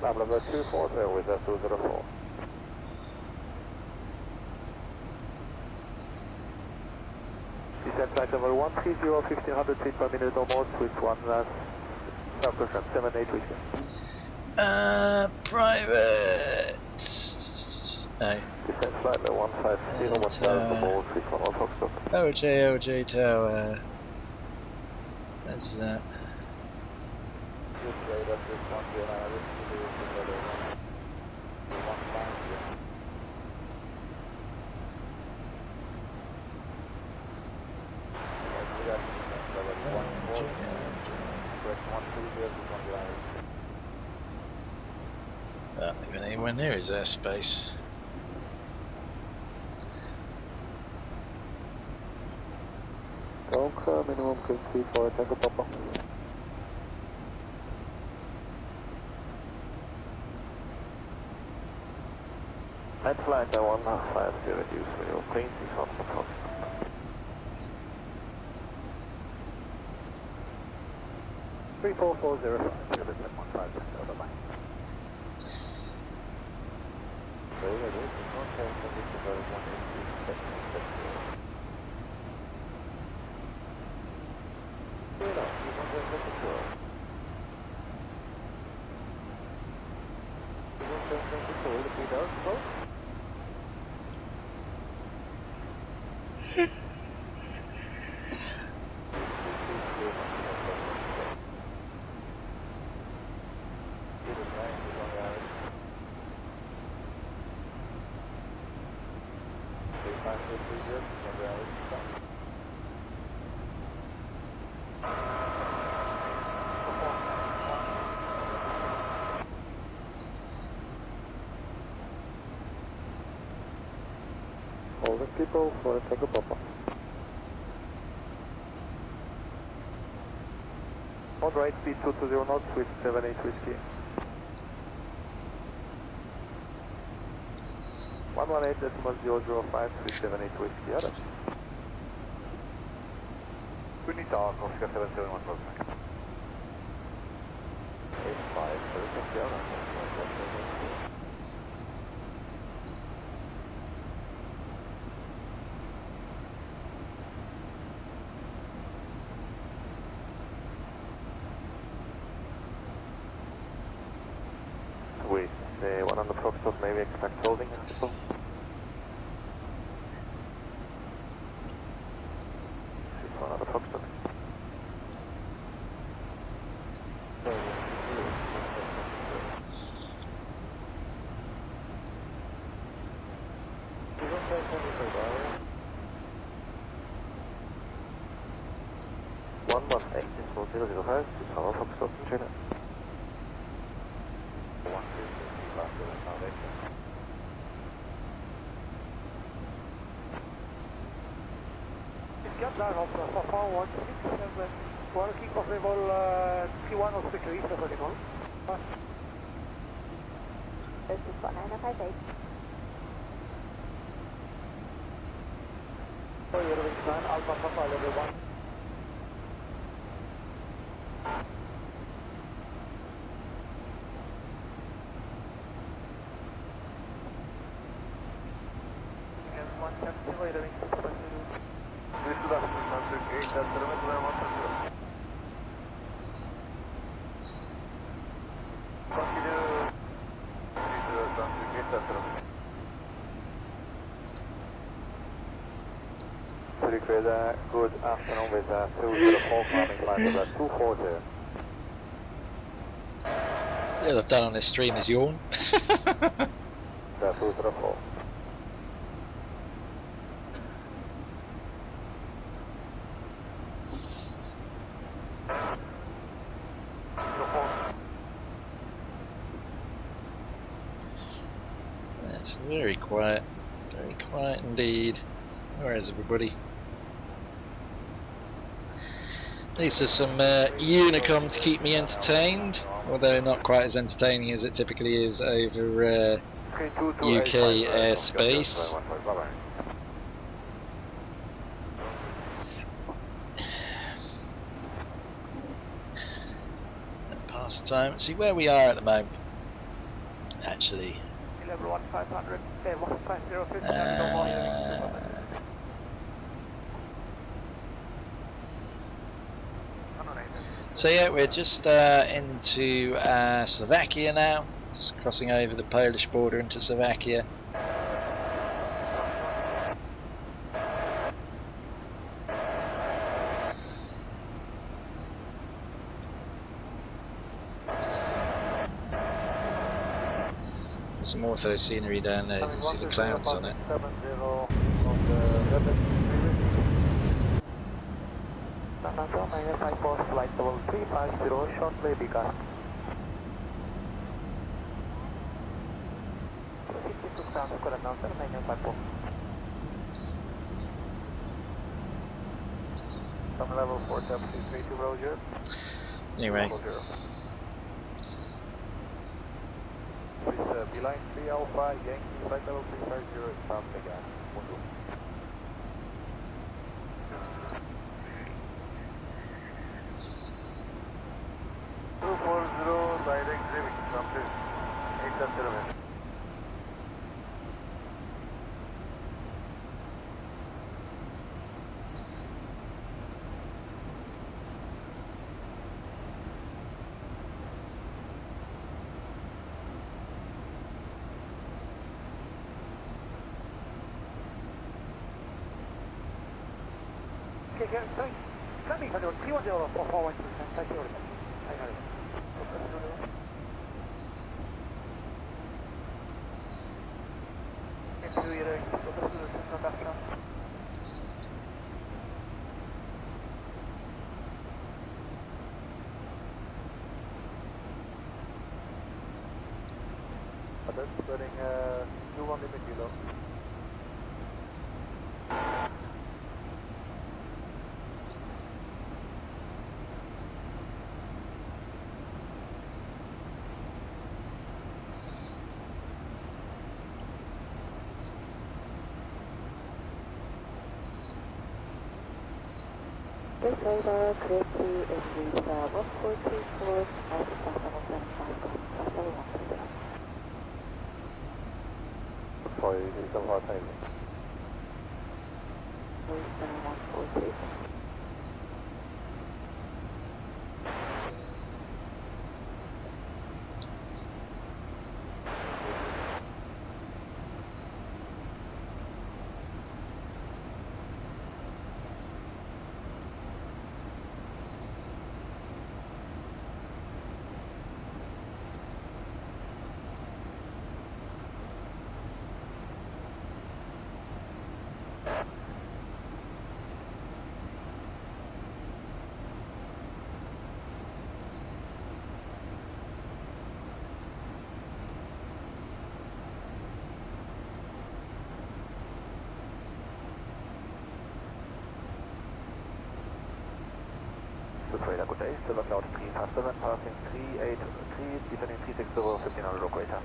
Number 240 with 204. Descent flight level 130, 1500 feet per minute or more, switch 1 Southwestern 78 whiskey. Private. No. Descent flight level 150, 1000 more, switch 1 on Foxtrot. OJ Tower. That's that. Not even anywhere near his airspace. Donc, minimum frequency for Tango Papa. At flight 150, reduce your plane 6 on Fox. Three 4405, Service at 15, bye bye. Very good, contact condition very 180, all the people for Tango Papa. On right speed 220 knots with 78 whiskey. 118.005 with 78 whiskey, Addons. We need to talk, Oscar 771 Volkswagen. 85, 30, Wait, the one on the Foxtrot maybe expect holding as well. One on the Foxtrot. One 005, it's our Foxtrot in China. Daarop for forward 67. One kick off level 31 of security available. This is 1958. So you're reaching Alpha Papa level 1. Good afternoon with 204 climbing flight of 240. All I've done on this stream is yawn. 204. It's very quiet indeed. Where is everybody? At least there's some Unicom to keep me entertained, although not quite as entertaining as it typically is over UK airspace. Pass the time. See where we are at the moment. Actually. Level 1500, 150, So yeah, we're just into Slovakia now, just crossing over the Polish border into Slovakia. Some more photo scenery down there, you can see the clouds on it. Flight level 350, shortly because 52 sound current announcer, 954. Some level 473 Roger. Anyway. Please beeline 3 Alpha, Yankee, flight level 350, sound again. 240, direct Gatwick, complete 807. Okay, sorry. Can we handle 310 for forward to thank you. I heard it. Addons spreading 21 limit below. This radar correctly is with 144, as Sorry, this is the hot time. 143. day, Silver Cloud 357, passing 383, descending 360, 1500 operator.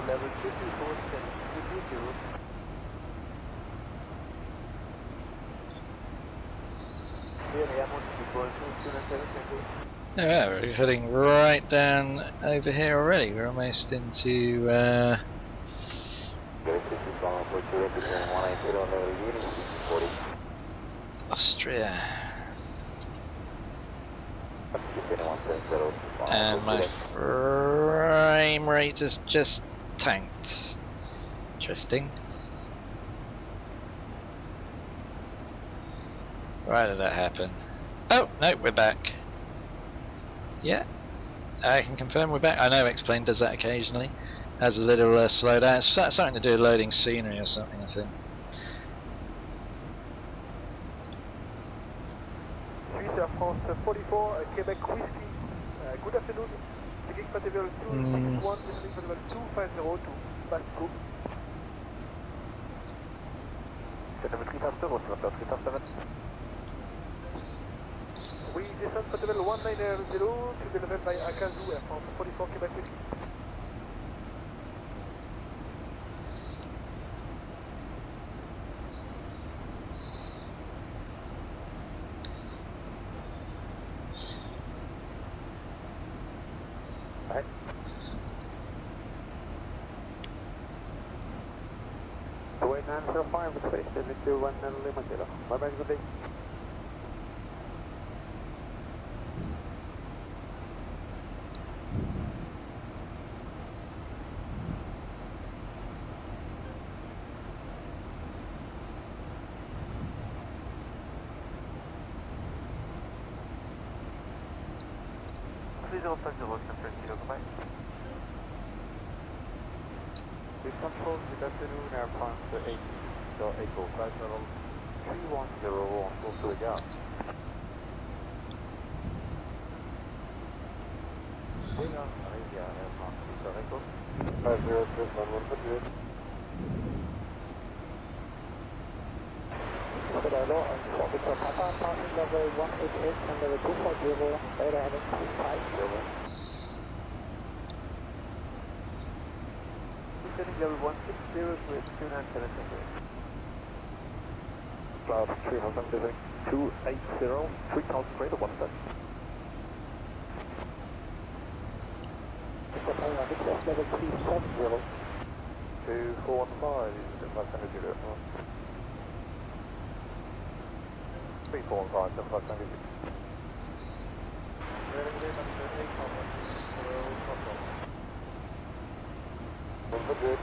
Level 224, Yeah, we're heading right down over here already. We're almost into Austria. And my frame rate is just tanked. Interesting. Why did that happen? Oh, no, we're back. Yeah, I can confirm we're back. I know X-Plane does that occasionally. Has a little slowdown. It's something to do with loading scenery or something, I think. Suisse Air France 44, Quebec Whiskey. Good afternoon. Taking level 261, descending level 2502. Fast go. Level 357, Silver 357. We descend for level 190 to be level by Akazu Air France 44 Quebec Whiskey. Right. 2905 space 721 and Lima. Bye-bye, good day. Control, good afternoon, Air France 8, Echo, flight level 3101, close to the gas. Wing on, Air France 8, Echo. 5061, 100. Hello, Orbx Papa, passing level 188 and level 240, later heading 250. Level 160 with 297. Cloud 300, 280, 3000 greater 1 touch. Level 370. 2415 is 500. 3415, 7500. Good.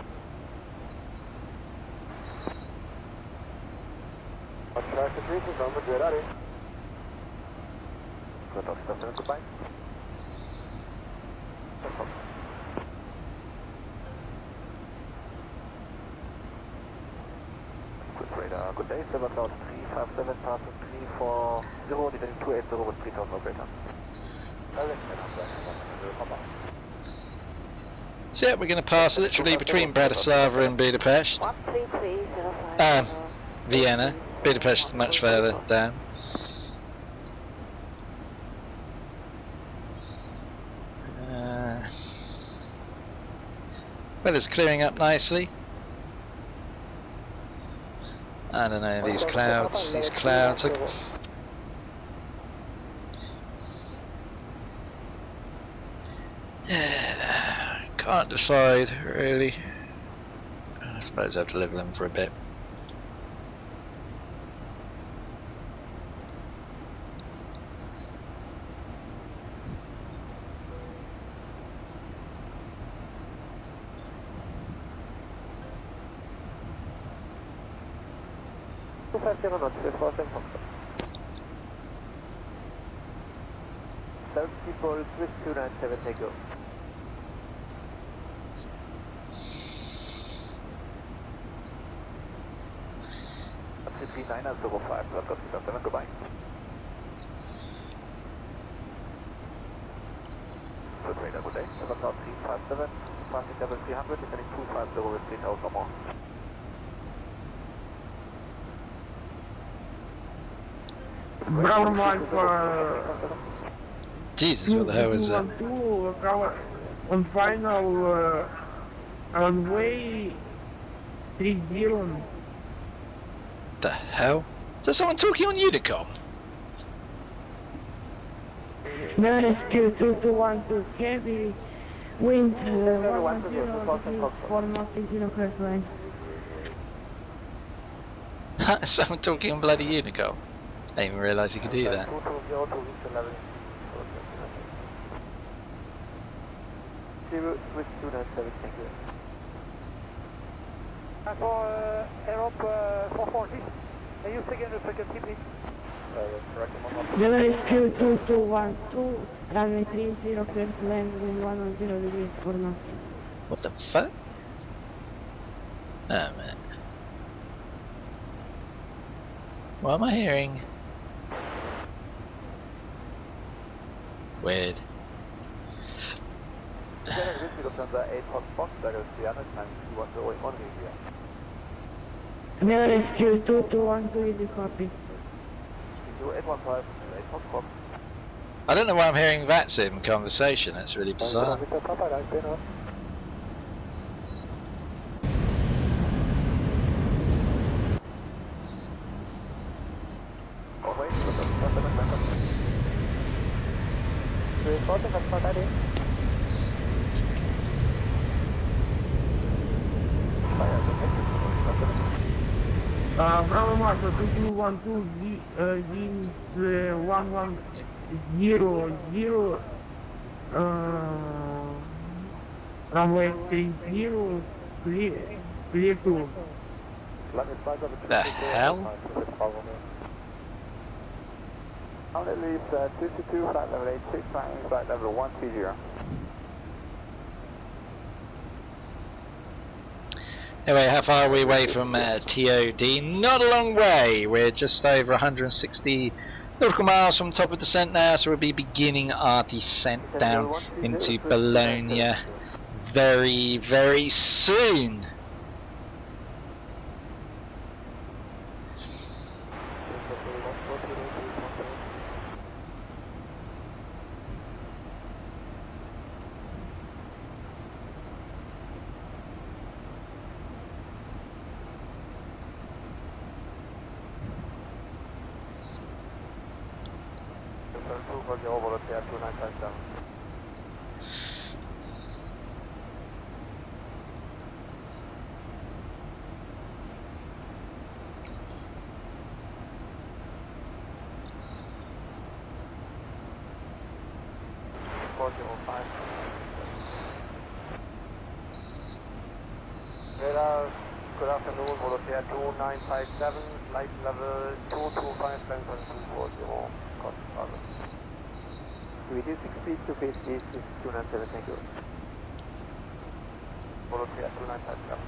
On track to 3, number good, Addy. Good, I'll step in, goodbye. Good radar, good day, Silver Cloud 357, passing 340, descending 280 with 3000 operator. So yeah, we're going to pass literally between Bratislava and Budapest. 13305. Vienna. Budapest is much further down. Weather's clearing up nicely. I don't know, these clouds are... Can't decide really. I suppose I have to live with them for a bit. South people, Swiss 297, take go. City 905, London 7, goodbye. Good radar, good day. 7.357, passing level 300, descending 250 with 3000 or more. Bravo Mike for Jesus, what the hell is that? on final runway 30. The hell? Is there someone talking on Unicom? Rescue 2212 Kaby, wind 110, 4 cross line. Someone talking on bloody Unicom? I didn't even realise you could do that. 0 Swiss 297, thank you. For Europe 440, can you second the frequency please? Rescue 2212, runway 30, first land, wind 110 degrees, 4 knots. What the fuck? Oh man. What am I hearing? Weird. Rescue 2212 is the copy. I don't know why I'm hearing VATSIM conversation, that's really bizarre. Bravo Mike for 2212 is 1100 runway 30 clear to. The hell? Only leaves 222, flight level 86, flight level 130. Anyway, how far are we away from TOD? Not a long way. We're just over 160 nautical miles from top of descent now, so we'll be beginning our descent down into Bologna very, very soon. Good afternoon, Volunteer 2957, flight level 225, Stansted 240, Corsair. Reduce 6 feet to 50, 297, thank you. Volunteer 2957.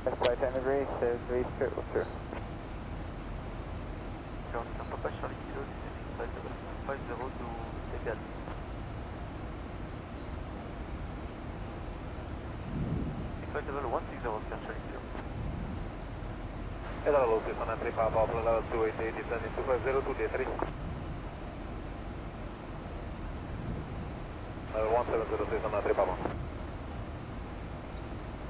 That's flight 10 degrees, 3 straight, sir. John, Papa Charlie Kilo, flight level 50 to Seagate. Flight level 160, Charlie Kilo. Hello, Luton, entry Papa, level 288, descending 250 to D3. Level 1706 on entry Papa.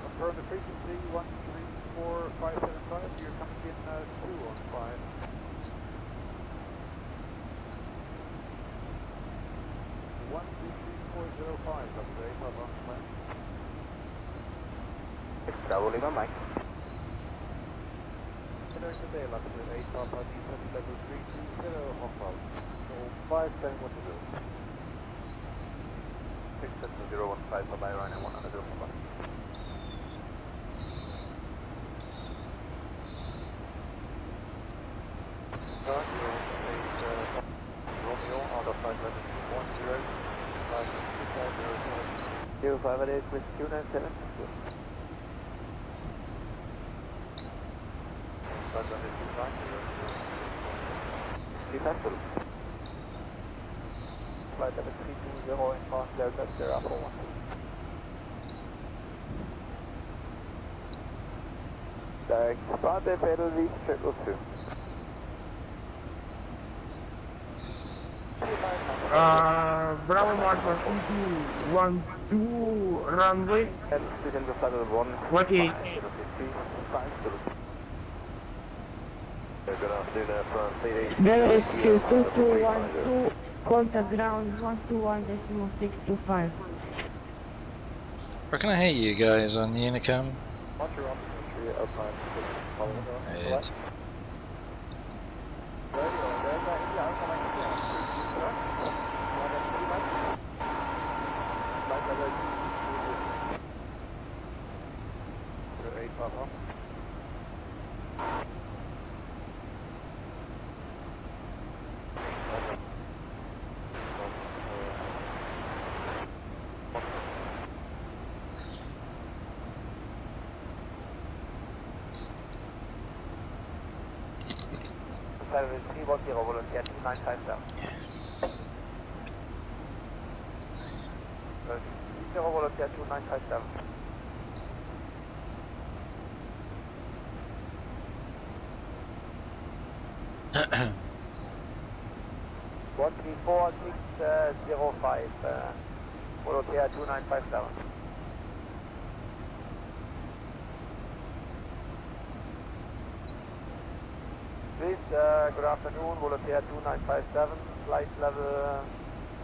Confirm the frequency 134575, you're coming in 2 on 5. 123 Bravo Lima Mike. There's a day like 8 Papa descent level 320 Hong Kong. So 5 10 what to do? 67015 Papa Ryanair 100 Papa. Romeo out of 5 level 10 558 with Q97. Flight level 320 in France, Delta Sierra 41. Direct Sparta Pedal Reach 222. Bravo Mark 12 runway. And student of Saddle 1. 48. Good afternoon, France CD. There is 2212, contact ground 121.625. Where can I hear you guys on the intercom? Right. Volunteer 2957. Volunteer 2957. 134-605, Volunteer 2957. Please, good afternoon, Volunteer 2957, flight level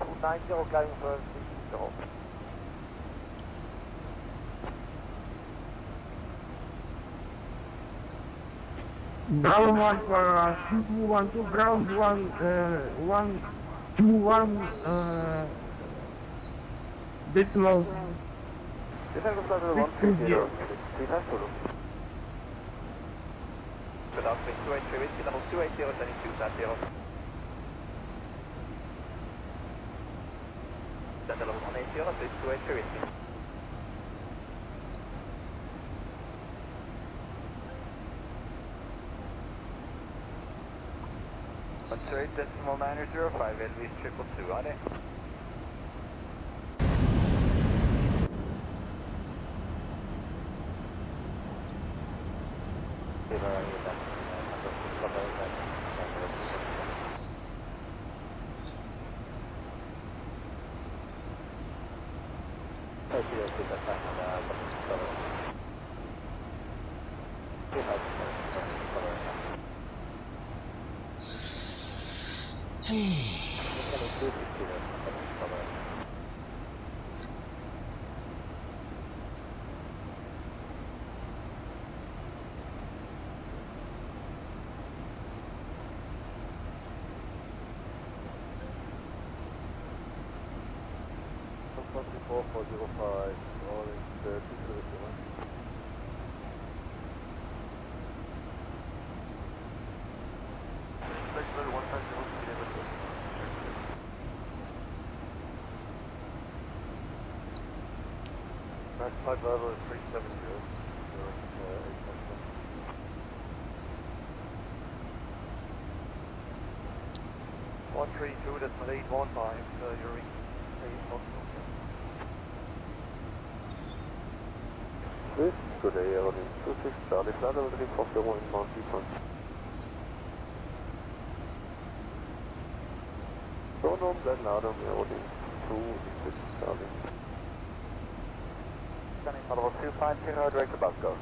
290, climbing for 320. Bravo Mark 2212, ground 121 decimal. Descend of Saddle 130, Good afternoon, 283 Whiskey, level 280, sending 270. Send level 180, please 283 Whiskey. Decimal 905, Elvis 222, on it. Flight level is 370. 132, that's an 815, you're in 815. This good day, Addons 26 Charlie, flight level 340 in Mount Deacon. Pronom, then Adam, Addons 26 Charlie. Sending level 250, direct to Glasgow.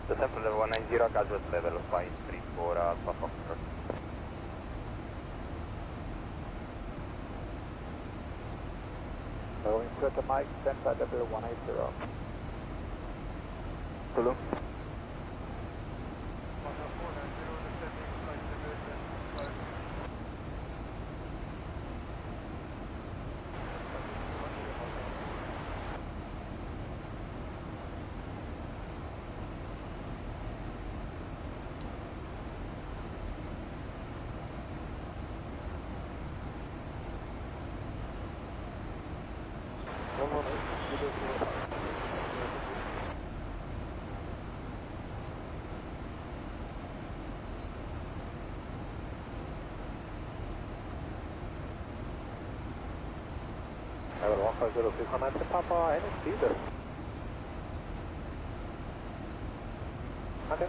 Descent level 190, casual level 534 Alpha Foxtrot. So insert the mic, standby level 180. Zulu. Papa, any speed? Okay.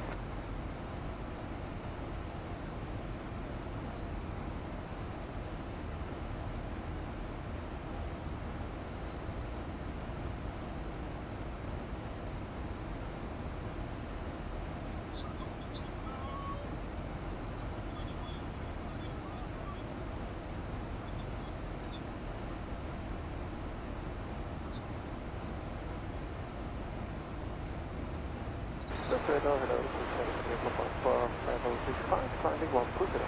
Hello, finding one positive.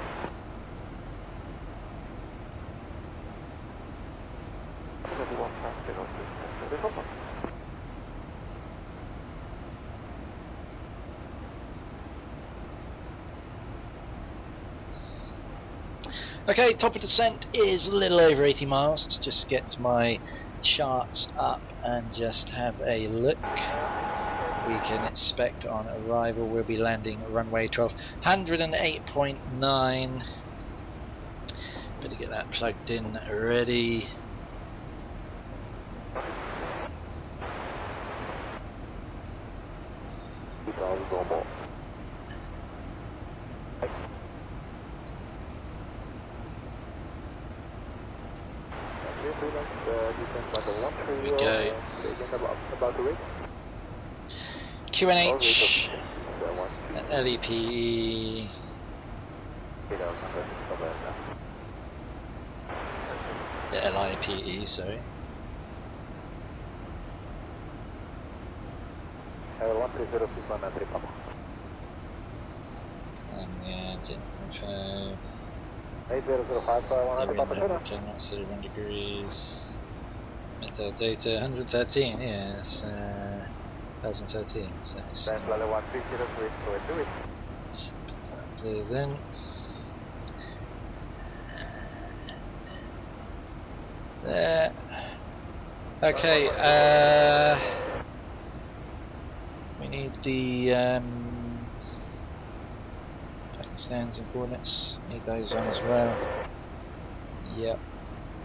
Okay, top of descent is a little over 80 miles. Let's just get my charts up and just have a look. We can expect on arrival we'll be landing runway 12, 108.9. Better get that plugged in ready. Here we go. QNH, LEPE, LIPE, sorry. And the engine info. 8005, so I want to General 31 degrees. Metadata 113, yes. 2013, so it's then there. Okay, we need the stands and coordinates, need those on as well. Yep.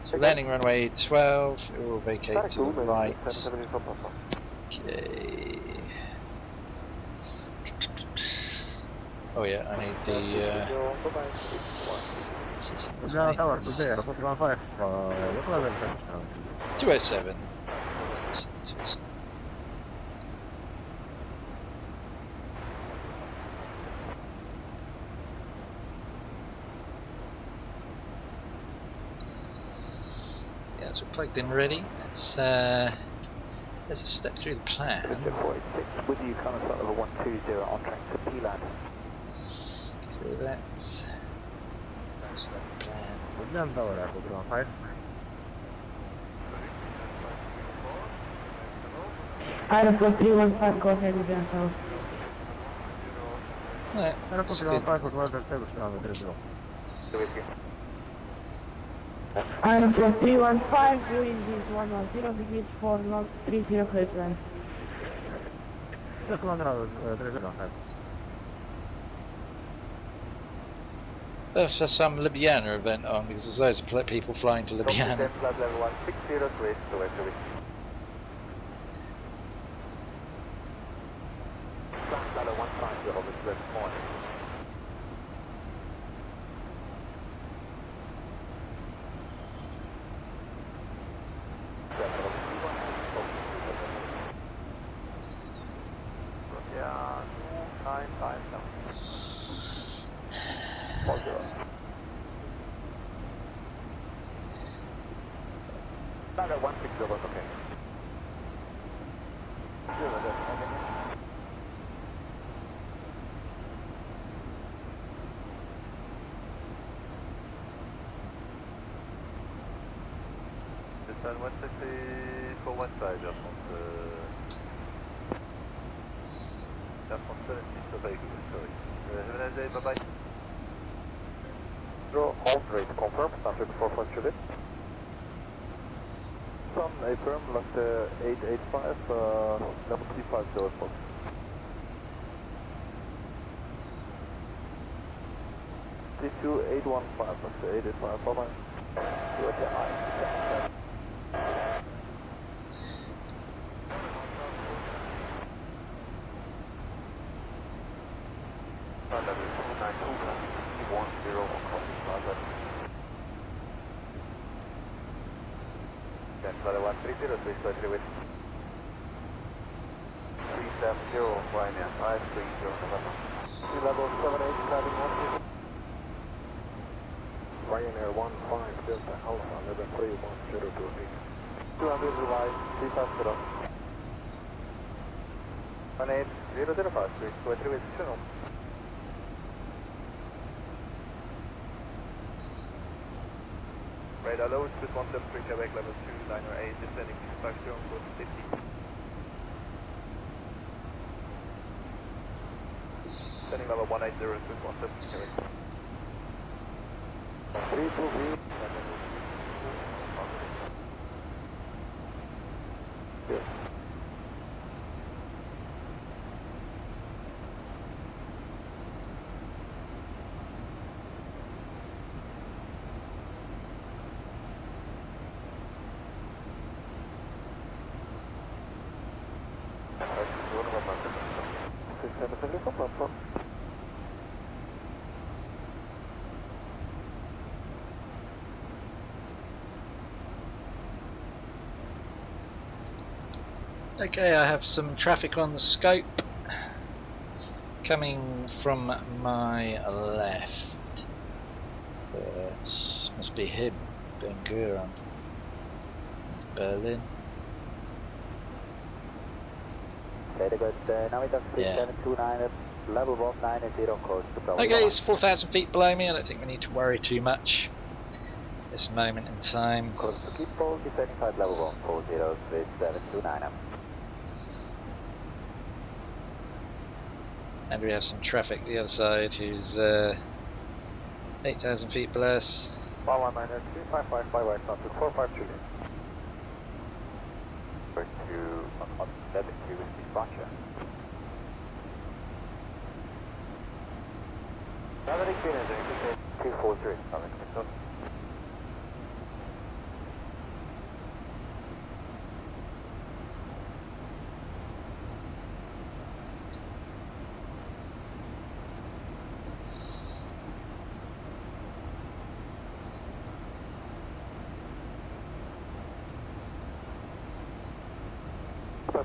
So landing runway 12, it will vacate to the right. Okay. Oh yeah, I need the 207. Yeah, so plugged in ready. Let's step through the plan. With you, kind of sort of a 120 on track to P-land. So that's step plan. Aeroport 315, go ahead with the answer. Yeah, that's good. Aeroport 315, wind is 110 degrees for North 30 headland. There's just some Ljubljana event on because there's loads of people flying to Ljubljana. Another 160, okay. Descend 160 for one side, just on 76 of vehicle, sorry. Have a nice day, bye bye. Zero, hold rate confirmed, Stansted 4 Juliet. Sun, a firm, left 885, level 350 spot. C2815, left 885, bye bye. With 370, Ryanair 530, November. Sea level 78, climbing 1. Ryanair 15 Delta Alpha, level 31028. 200 July, 350. 18005, 323 with channel. Radar low, Swiss 173, Quebec level 2, liner 8, descending 650 on course 50. Descending level 180, Swiss 173, Quebec. 323. Yes. Okay, I have some traffic on the scope coming from my left. It must be him, Ben Guran, Berlin. Yeah. Level 190, close to Bravo. Okay, it's 4,000 feet below me. I don't think we need to worry too much at this moment in time. Close to Keep descending 5 level 140 with 729. And we have some traffic the other side who's 8,000 feet below us. 119, 355, 5 south to 452. Going to on 7 with departure. Another experience, 243, coming to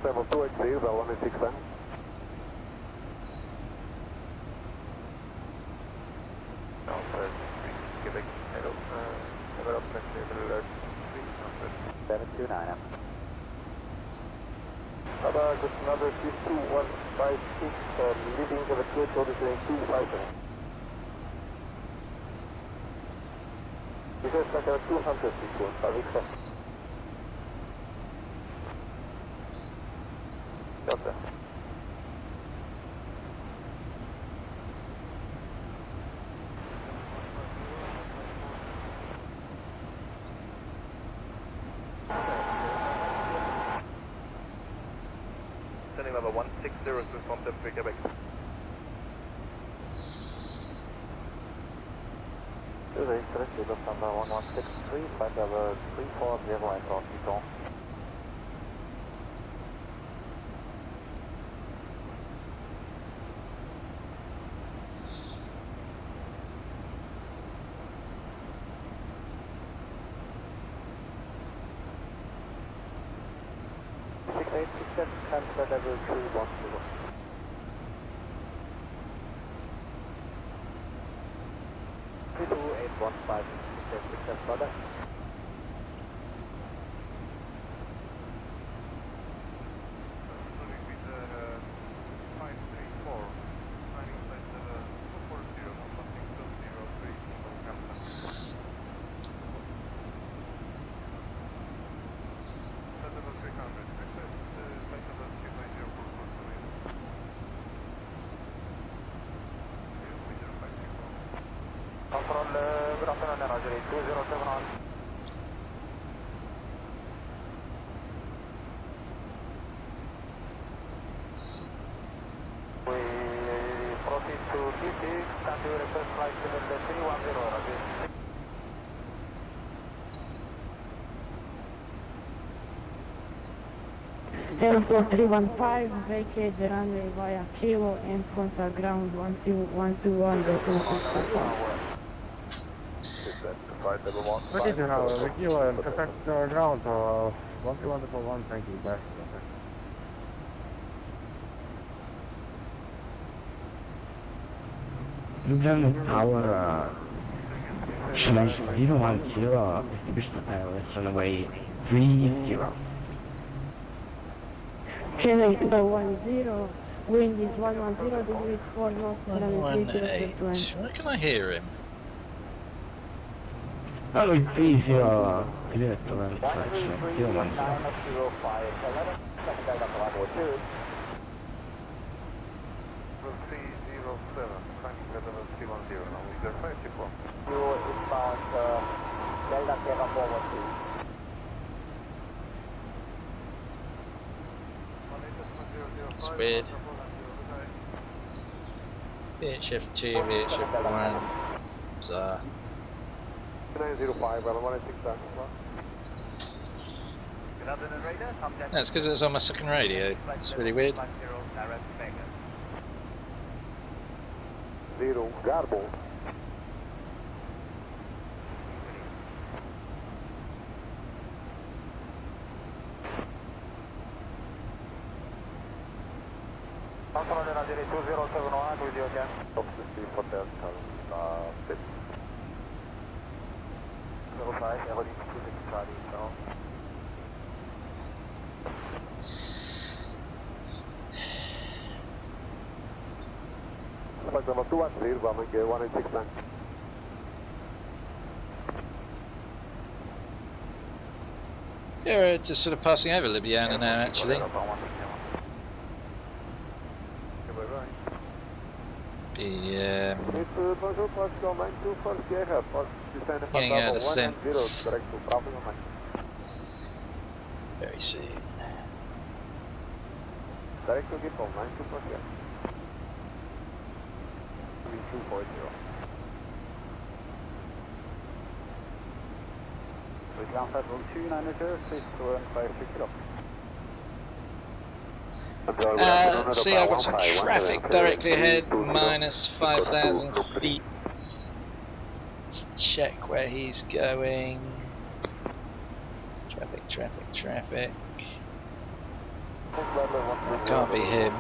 level 280, well 161. Quebec, hello, development level 729. Just another 22156, leading to the clear code is 257. This is like a 200 sequence, I accept. Delta. Sending level 160 to Stansted, Quebec. Today, stretch of number 1163, flight level 340 and on Luton. Stansted level 310. 32815, brother. control, good afternoon, Roger 207 on. We proceed to DC, can you request flight level 310, Roger. Airport 315, vacate the runway via Kilo and contact ground 121, the 265. What is it now? The kilo and contact ground, 121, thank you, back. Luton Tower, select 010, distribution ILS on the way 30. Chennai 10, wind is 110 degrees 4 knots, runway 30, 118. Where can I hear him? Runway 30, clear to land correction, 010. 307, Frank Level 310, now is there 54? You inbound Delta Sierra forward to. It's weird. VHF 2, VHF 1. Bizarre. 905, well, 186 That's because it was on my second radio. It's really weird. 0, Garbo. Control Roger 2071 with you again. Obviously, for that, fit. 05, heading to the Charlie, so. Flight level 213, bombing 1869. Yeah, we're just sort of passing over Ljubljana now, actually. Getting out of sense very soon. Direct to Gipple, 9240. 3240. We can set room 292, please to 56 up. See, I've got some traffic directly ahead, minus 5,000 feet. Let's check where he's going. Traffic, traffic, traffic. That can't be him.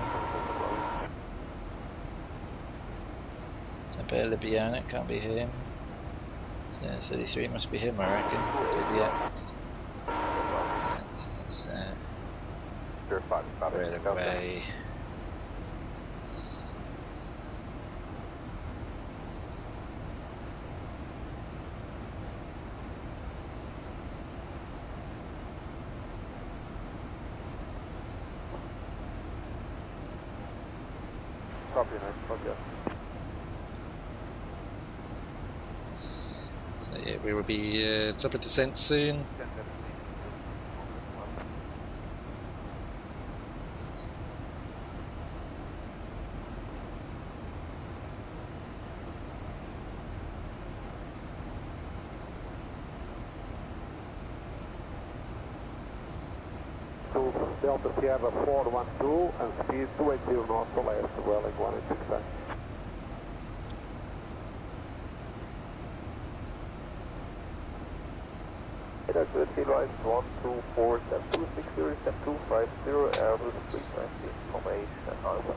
Tempe Ljubljana, it can't be him. So 33 must be him, I reckon. Idiot. Right away. Copy, nice, copy. So yeah, we will be top of descent soon. Delta Sierra 412 and speed 280 knots to last, Welling 186. Activity rise 124, step 260, step 250, Airbus 320, information, Alpha.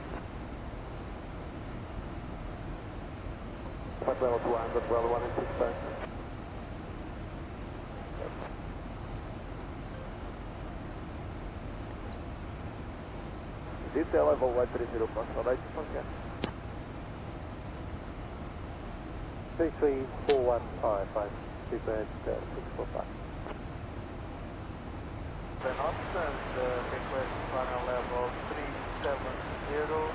Flight level 200, well 186. Detail level 130, consolidation again. 33415, prepare 645. The knots and request final level 370,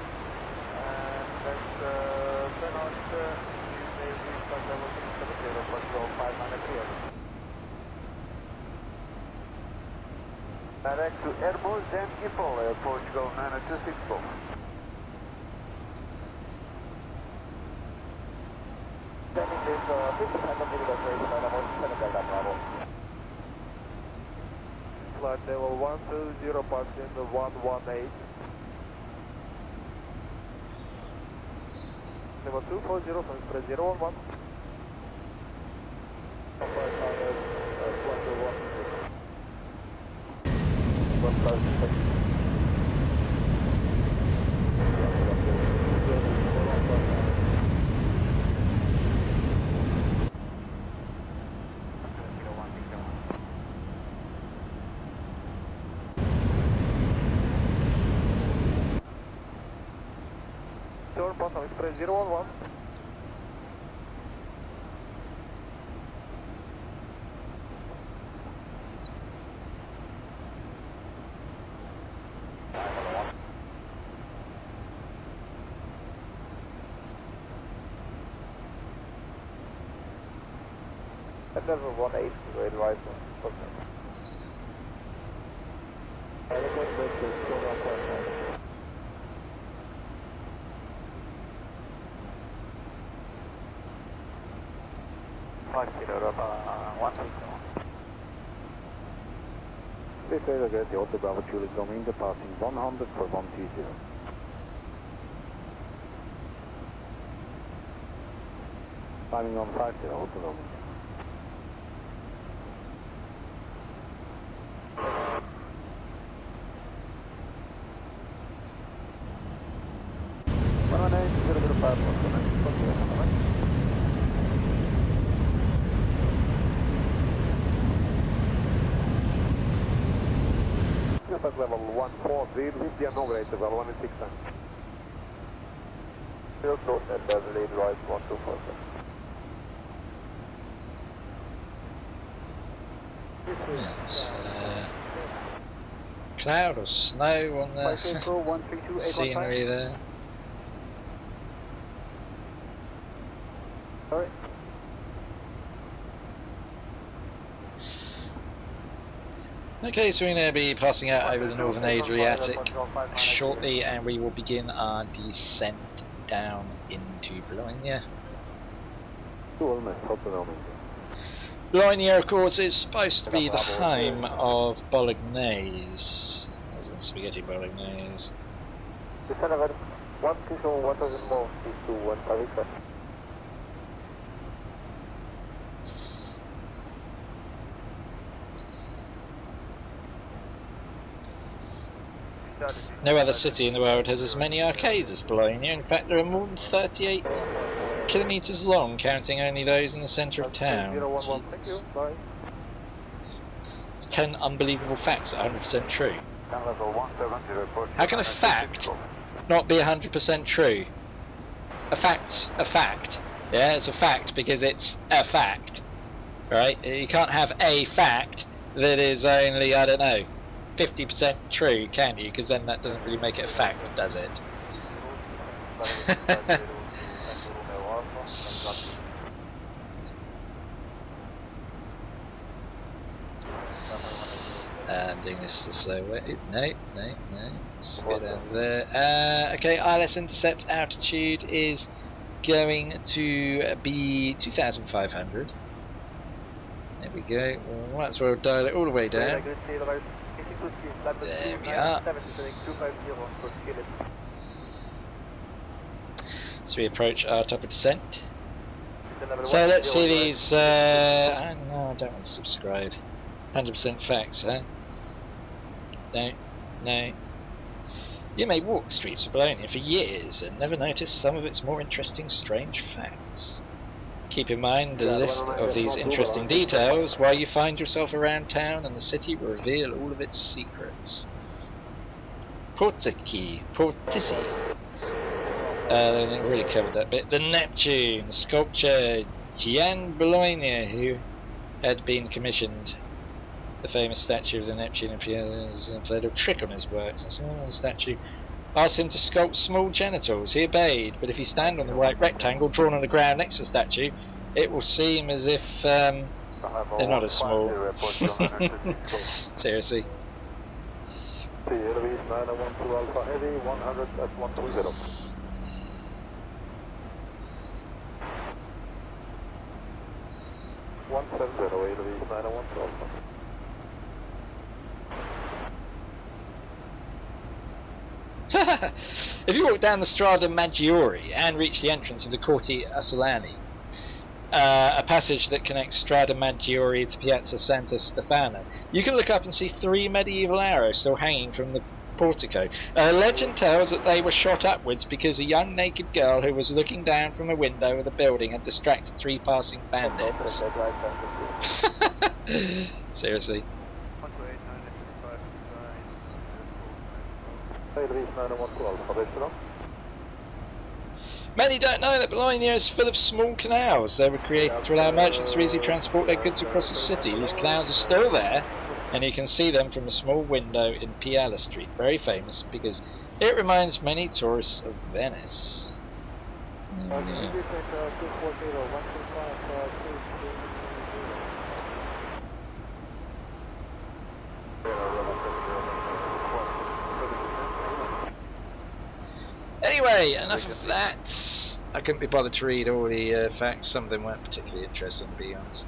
and that's the knots is Direct to Airbus and Schiphol, Portugal 90264. Sending this 55mm operation on about 7 Delta Bravo. Flight level 120, passing 118. Level 240 from express 011. Turn point of express 011. At level 18, grade right one. This is again the Auto Bravo Julie coming, departing 100 for 120. Timing on 50, Auto Bravo. Level 140 with the operator, level 169. Still close at the lead right 1247. Yes, cloud or snow on the scenery there. Sorry. Okay, so we're going to be passing out over the Northern Adriatic shortly, and we will begin our descent down into Bologna. Bologna, of course, is supposed to be the home of Bolognese, as in spaghetti Bolognese. No other city in the world has as many arcades as Bologna. In fact, there are more than 38 kilometres long, counting only those in the centre of town. Jesus. It's 10 unbelievable facts that are 100% true. How can a fact not be 100% true? A fact's a fact. Yeah, it's a fact because it's a fact. Right? You can't have a fact that is only, I don't know, 50% true, can you? Because then that doesn't really make it a fact, does it? I'm doing this the slow way. No. Let's go down there. Okay, ILS intercept altitude is going to be 2,500. There we go. Well, so we'll dial it all the way down. There we are. So we approach our top of descent. So let's see these. No, I don't want to subscribe. 100% facts, huh? No. You may walk the streets of Bologna for years and never notice some of its more interesting, strange facts. Keep in mind the list of these interesting details while you find yourself around town, and the city will reveal all of its secrets. Portici. I don't think we really covered that bit. The Neptune, the sculptor Gian Bologna, who had been commissioned the famous statue of the Neptune, and played a trick on his works. And so the statue Asked him to sculpt small genitals. He obeyed, but if you stand on the white rectangle drawn on the ground next to the statue, it will seem as if they're not as small. Seriously. LV 912 Alpha Heavy 100 at 120. 170 LV 912 Alpha. If you walk down the Strada Maggiore and reach the entrance of the Corti Assolani, a passage that connects Strada Maggiore to Piazza Santa Stefano, you can look up and see 3 medieval arrows still hanging from the portico. Legend tells that they were shot upwards because a young naked girl who was looking down from a window of the building had distracted 3 passing bandits. Seriously. Many don't know that Bologna is full of small canals. They were created to allow merchants to easily transport their goods across the city. These canals are still there, and you can see them from a small window in Piala Street. Very famous because it reminds many tourists of Venice. Yeah. Anyway, enough of that. I couldn't be bothered to read all the facts. Some of them weren't particularly interesting, to be honest.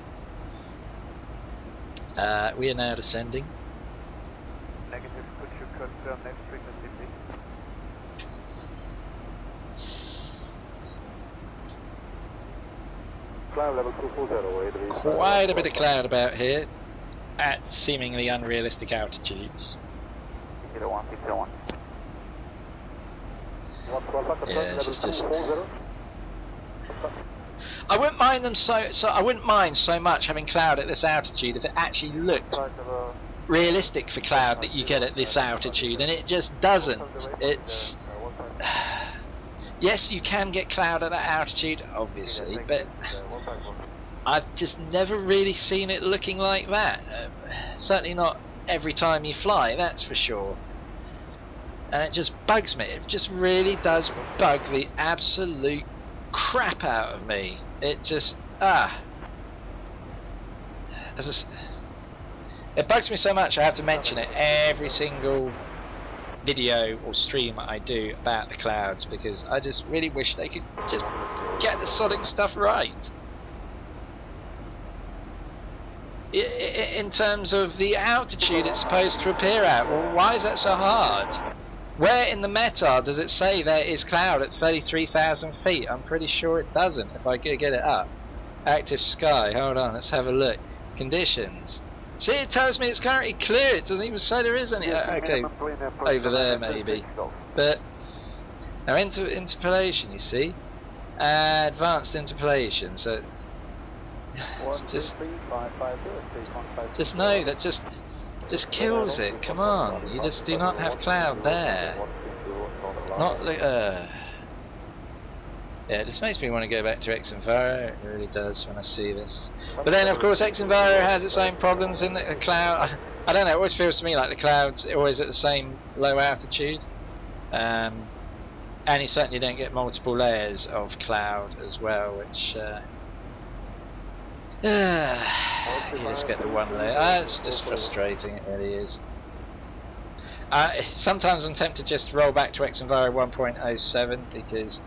We are now descending. Negative, could you confirm next frequency, please? Cloud level 240 Quite a bit of cloud about here at seemingly unrealistic altitudes. 0161. Yeah, this is just. I wouldn't mind them I wouldn't mind so much having cloud at this altitude if it actually looked realistic for cloud that you get at this altitude, and it just doesn't. It's yes, you can get cloud at that altitude, obviously, but I've just never really seen it looking like that. Certainly not every time you fly, that's for sure. And it just bugs me. It just really does bug the absolute crap out of me. It just it bugs me so much I have to mention it every single video or stream I do about the clouds, because I just really wish they could just get the sodding stuff right. In terms of the altitude it's supposed to appear at, well, why is that so hard? Where in the meta does it say there is cloud at 33,000 feet? I'm pretty sure it doesn't, if I could get it up. Active sky, hold on, let's have a look. Conditions. See, it tells me it's currently clear, it doesn't even say there is any. Okay, over there maybe. But, now interpolation, you see? Advanced interpolation, so... It's just no, that just kills it. Come on, you just do not have cloud there. Not yeah, it just makes me want to go back to Exenvaro. It really does when I see this. But then, of course, Exenvaro has its own problems in the cloud. I don't know. It always feels to me like the clouds are always at the same low altitude, and you certainly don't get multiple layers of cloud as well, which. You just get the one layer. It's just frustrating, it really is. Sometimes I'm tempted just to roll back to Exenvaro 1.07 because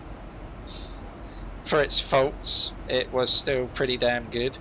for its faults it was still pretty damn good.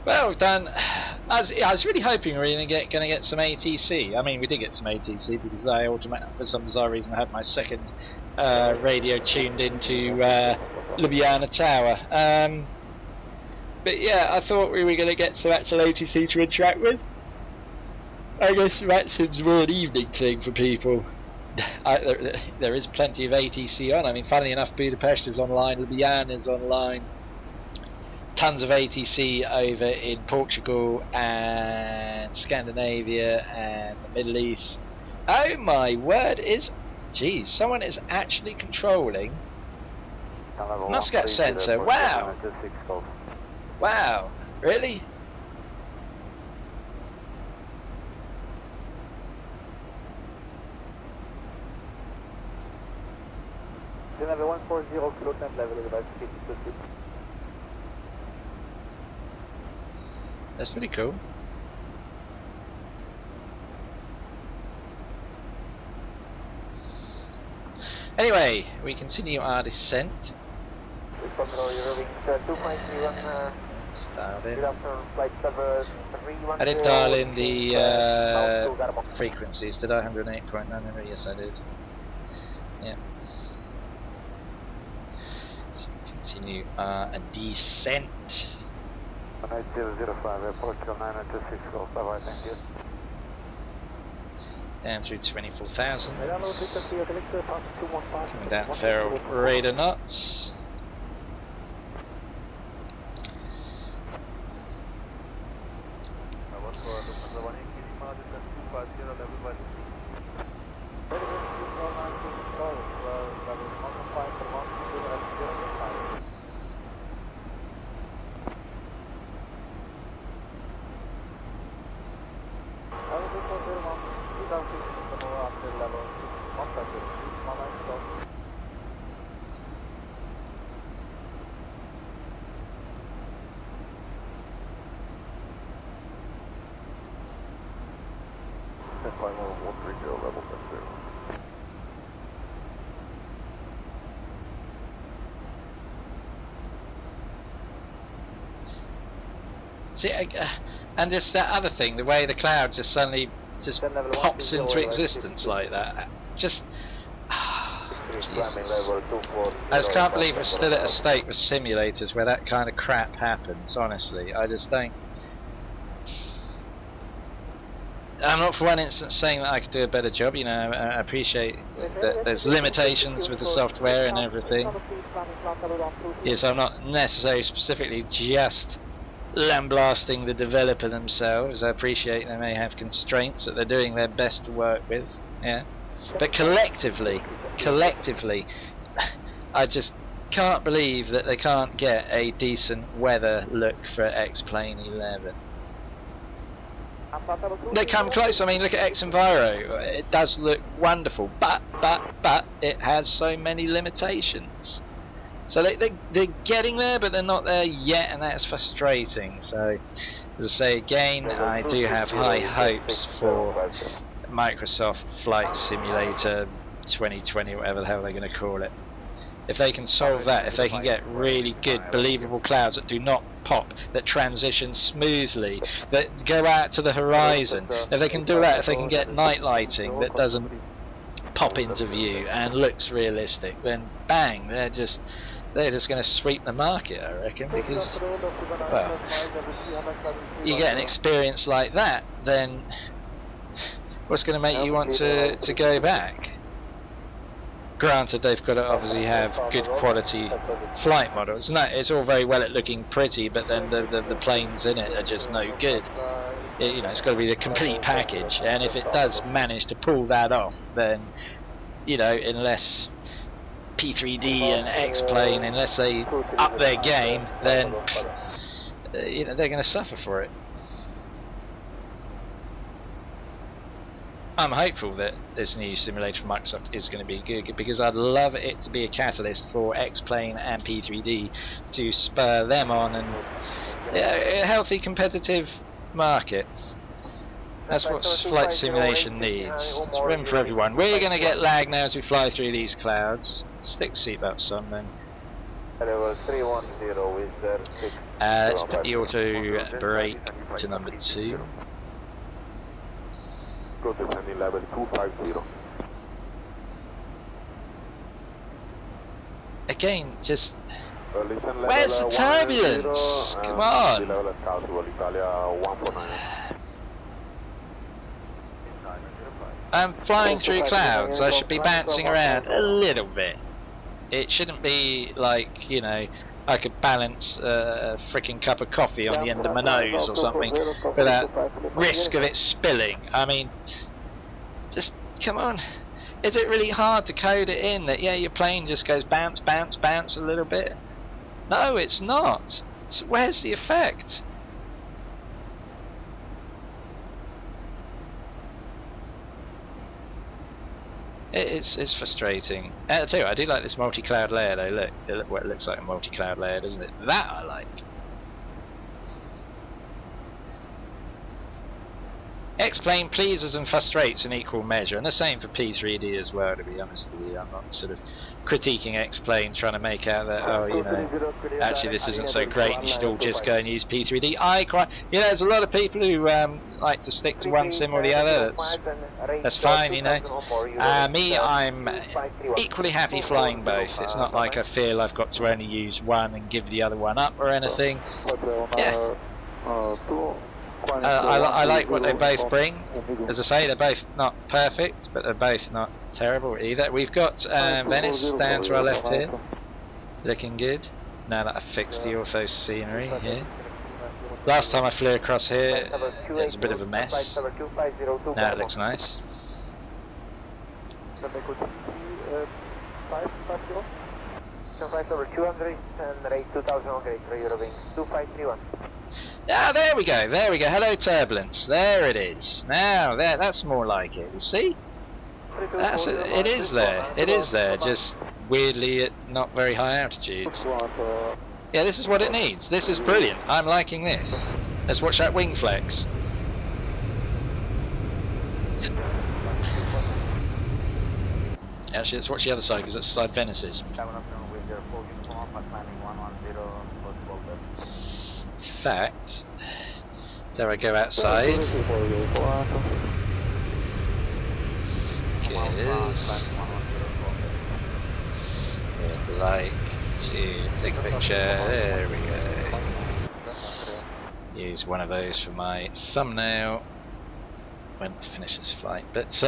Well done. I was really hoping we were going to get some ATC. I mean, we did get some ATC because I for some bizarre reason had my second radio tuned into Ljubljana Tower. But yeah, I thought we were going to get some actual ATC to interact with. I guess VATSIM's more an evening thing for people. There is plenty of ATC on. I mean, funnily enough, Budapest is online, Ljubljana is online. Tons of ATC over in Portugal and Scandinavia and the Middle East. Oh my word! Geez, someone is actually controlling Muscat Centre. Wow! Wow! Really? Level 140, kilo 10 level is about 50 to 6. That's pretty cool. Anyway, we continue our descent. I did dial in the frequencies. Did I? 108.9? Yes, I did. Yeah. Let's continue our descent. 9005, airport, kilo 926, go, bye-bye, thank you. Down through 24,000. Coming down Feral Radar knots. See, and it's that other thing, the way the cloud just suddenly just pops into existence like that. Just, Jesus. I just can't believe we're still at a state with simulators where that kind of crap happens, honestly. I just don't. I'm not for one instance saying that I could do a better job, you know, I appreciate that there's limitations with the software and everything. Yes, I'm not necessarily specifically just lambasting the developer themselves. I appreciate they may have constraints that they're doing their best to work with, yeah. But collectively, I just can't believe that they can't get a decent weather look for X-Plane 11. They come close. I mean, look at X-Enviro. It does look wonderful, but it has so many limitations. So they're getting there, but they're not there yet, and that's frustrating. So, as I say again, I do have high hopes for Microsoft Flight Simulator 2020, whatever the hell they're going to call it. If they can solve that, if they can get really good, believable clouds that do not pop, that transition smoothly, that go out to the horizon, if they can do that, if they can get night lighting that doesn't pop into view and looks realistic, then bang, they're just going to sweep the market, I reckon, because, well, you get an experience like that, then what's going to make you want to go back? Granted, they've got to obviously have good quality flight models. No, it's all very well at looking pretty, but then the planes in it are just no good. You know, it's got to be the complete package, and if it does manage to pull that off, then, you know, unless P3D and X-Plane, unless they up their game, then, you know, they're going to suffer for it. I'm hopeful that this new simulator from Microsoft is going to be good, because I'd love it to be a catalyst for X-Plane and P3D to spur them on, and a healthy competitive market. That's what flight simulation needs. It's room for everyone. We're going to get lag now as we fly through these clouds. Stick seatbelts on then. Let's put the auto brake to number 2. Descending level 250. Again, just where's the turbulence? Come on. I'm flying through clouds. I should be bouncing around a little bit. It shouldn't be like, you know, I could balance a freaking cup of coffee on the end of my nose or something without risk of it spilling. I mean, just come on. Is it really hard to code it in that, yeah, your plane just goes bounce, bounce, bounce a little bit? No, it's not. So where's the effect? It's frustrating. Too, I do like this multi-cloud layer though. Look what it looks like a multi-cloud layer, doesn't it? That I like. X-Plane pleases and frustrates in equal measure, and the same for P3D as well, to be honest with you. I'm not sort of critiquing X-Plane, trying to make out that, oh, you know, actually this isn't so great, you should all just go and use P3D. You know, there's a lot of people who like to stick to one sim or the other. That's fine, you know. Me, I'm equally happy flying both. It's not like I feel I've got to only use one and give the other one up or anything. Yeah. I like what they both bring. As I say, they're both not perfect, but they're both not terrible either. We've got Venice down to our left here, looking good. Now that I've fixed the ortho scenery here. Last time I flew across here, it was a bit of a mess. Now it looks nice. Over 200 and rate 2000 on grade, Eurowings 2531. Ah, there we go, there we go. Hello, turbulence. There it is. Now, that's more like it. You see? It is there. It is there. Just weirdly at not very high altitudes. Yeah, this is what it needs. This is brilliant. I'm liking this. Let's watch that wing flex. Actually, let's watch the other side because that's the side Venice is. In fact, dare I go outside? Because I'd like to take a picture. There we go. Use one of those for my thumbnail when I finish this flight. But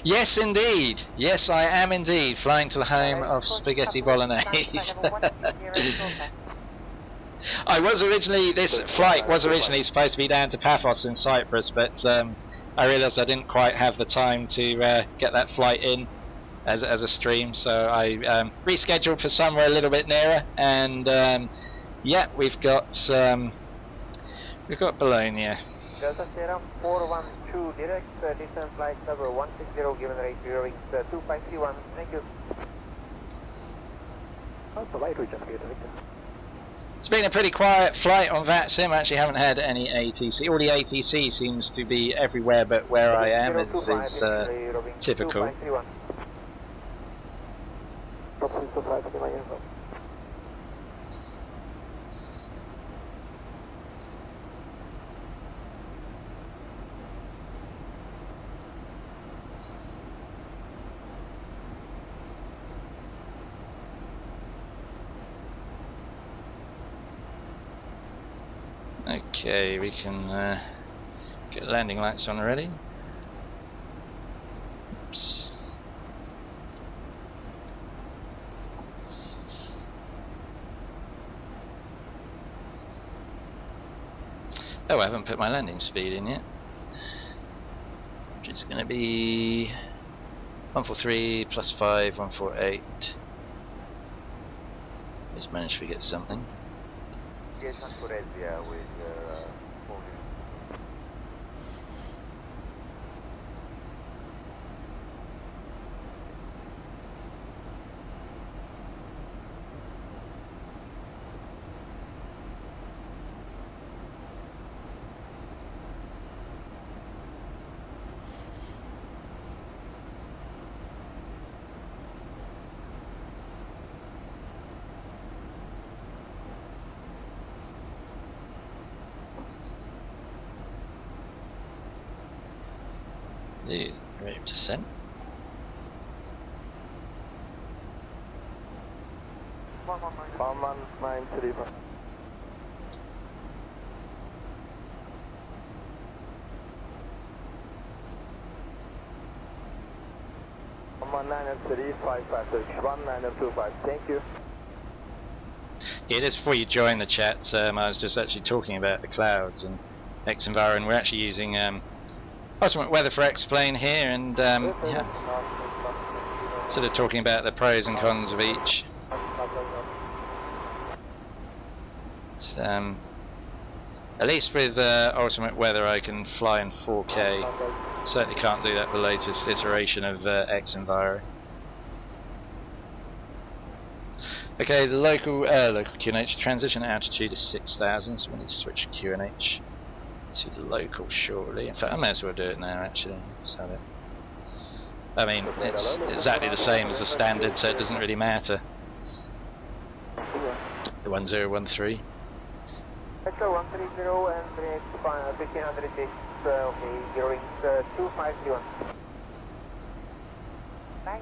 yes, indeed. Yes, I am indeed flying to the home of spaghetti bolognese. This flight was originally supposed to be down to Paphos in Cyprus, but I realised I didn't quite have the time to get that flight in as a stream, so I rescheduled for somewhere a little bit nearer, and yeah, we've got Bologna. Delta Sierra 412 direct, distance flight number 160, given rate Eurowings 2531, thank you. It's been a pretty quiet flight on VATSIM. I actually haven't had any ATC. All the ATC seems to be everywhere but where I am, as is typical. Okay, we can get landing lights on already. Oops. Oh, I haven't put my landing speed in yet. Which is going to be 143 plus 5, 148. Just managed to get something. Yes, Ancoresia with the rate of descent. 3, 5561, thank you. Yeah, just before you join the chat, I was just actually talking about the clouds and X-Enviro, and we're actually using ultimate weather for X-Plane here, and yeah, sort of talking about the pros and cons of each. At least with ultimate weather I can fly in 4K. Certainly can't do that with the latest iteration of X-Enviro. Okay, the local QNH transition altitude is 6,000, so we need to switch QNH to the local shortly. In fact, I may as well do it now actually. So I mean, it's exactly the same as the standard, so it doesn't really matter. The 1013. Echo 130 and 1506, okay, gearing 2531. Nice.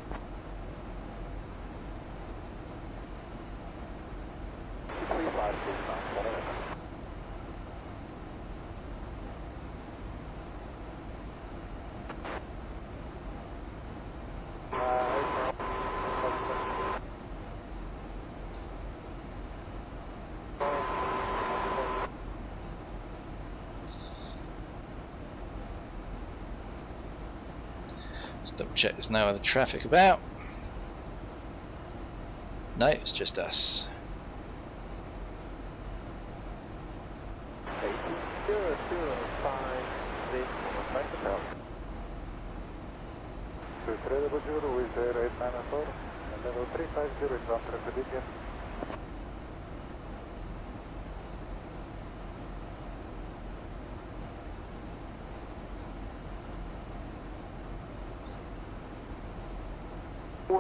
Let's double check there's no other traffic about. No, it's just us.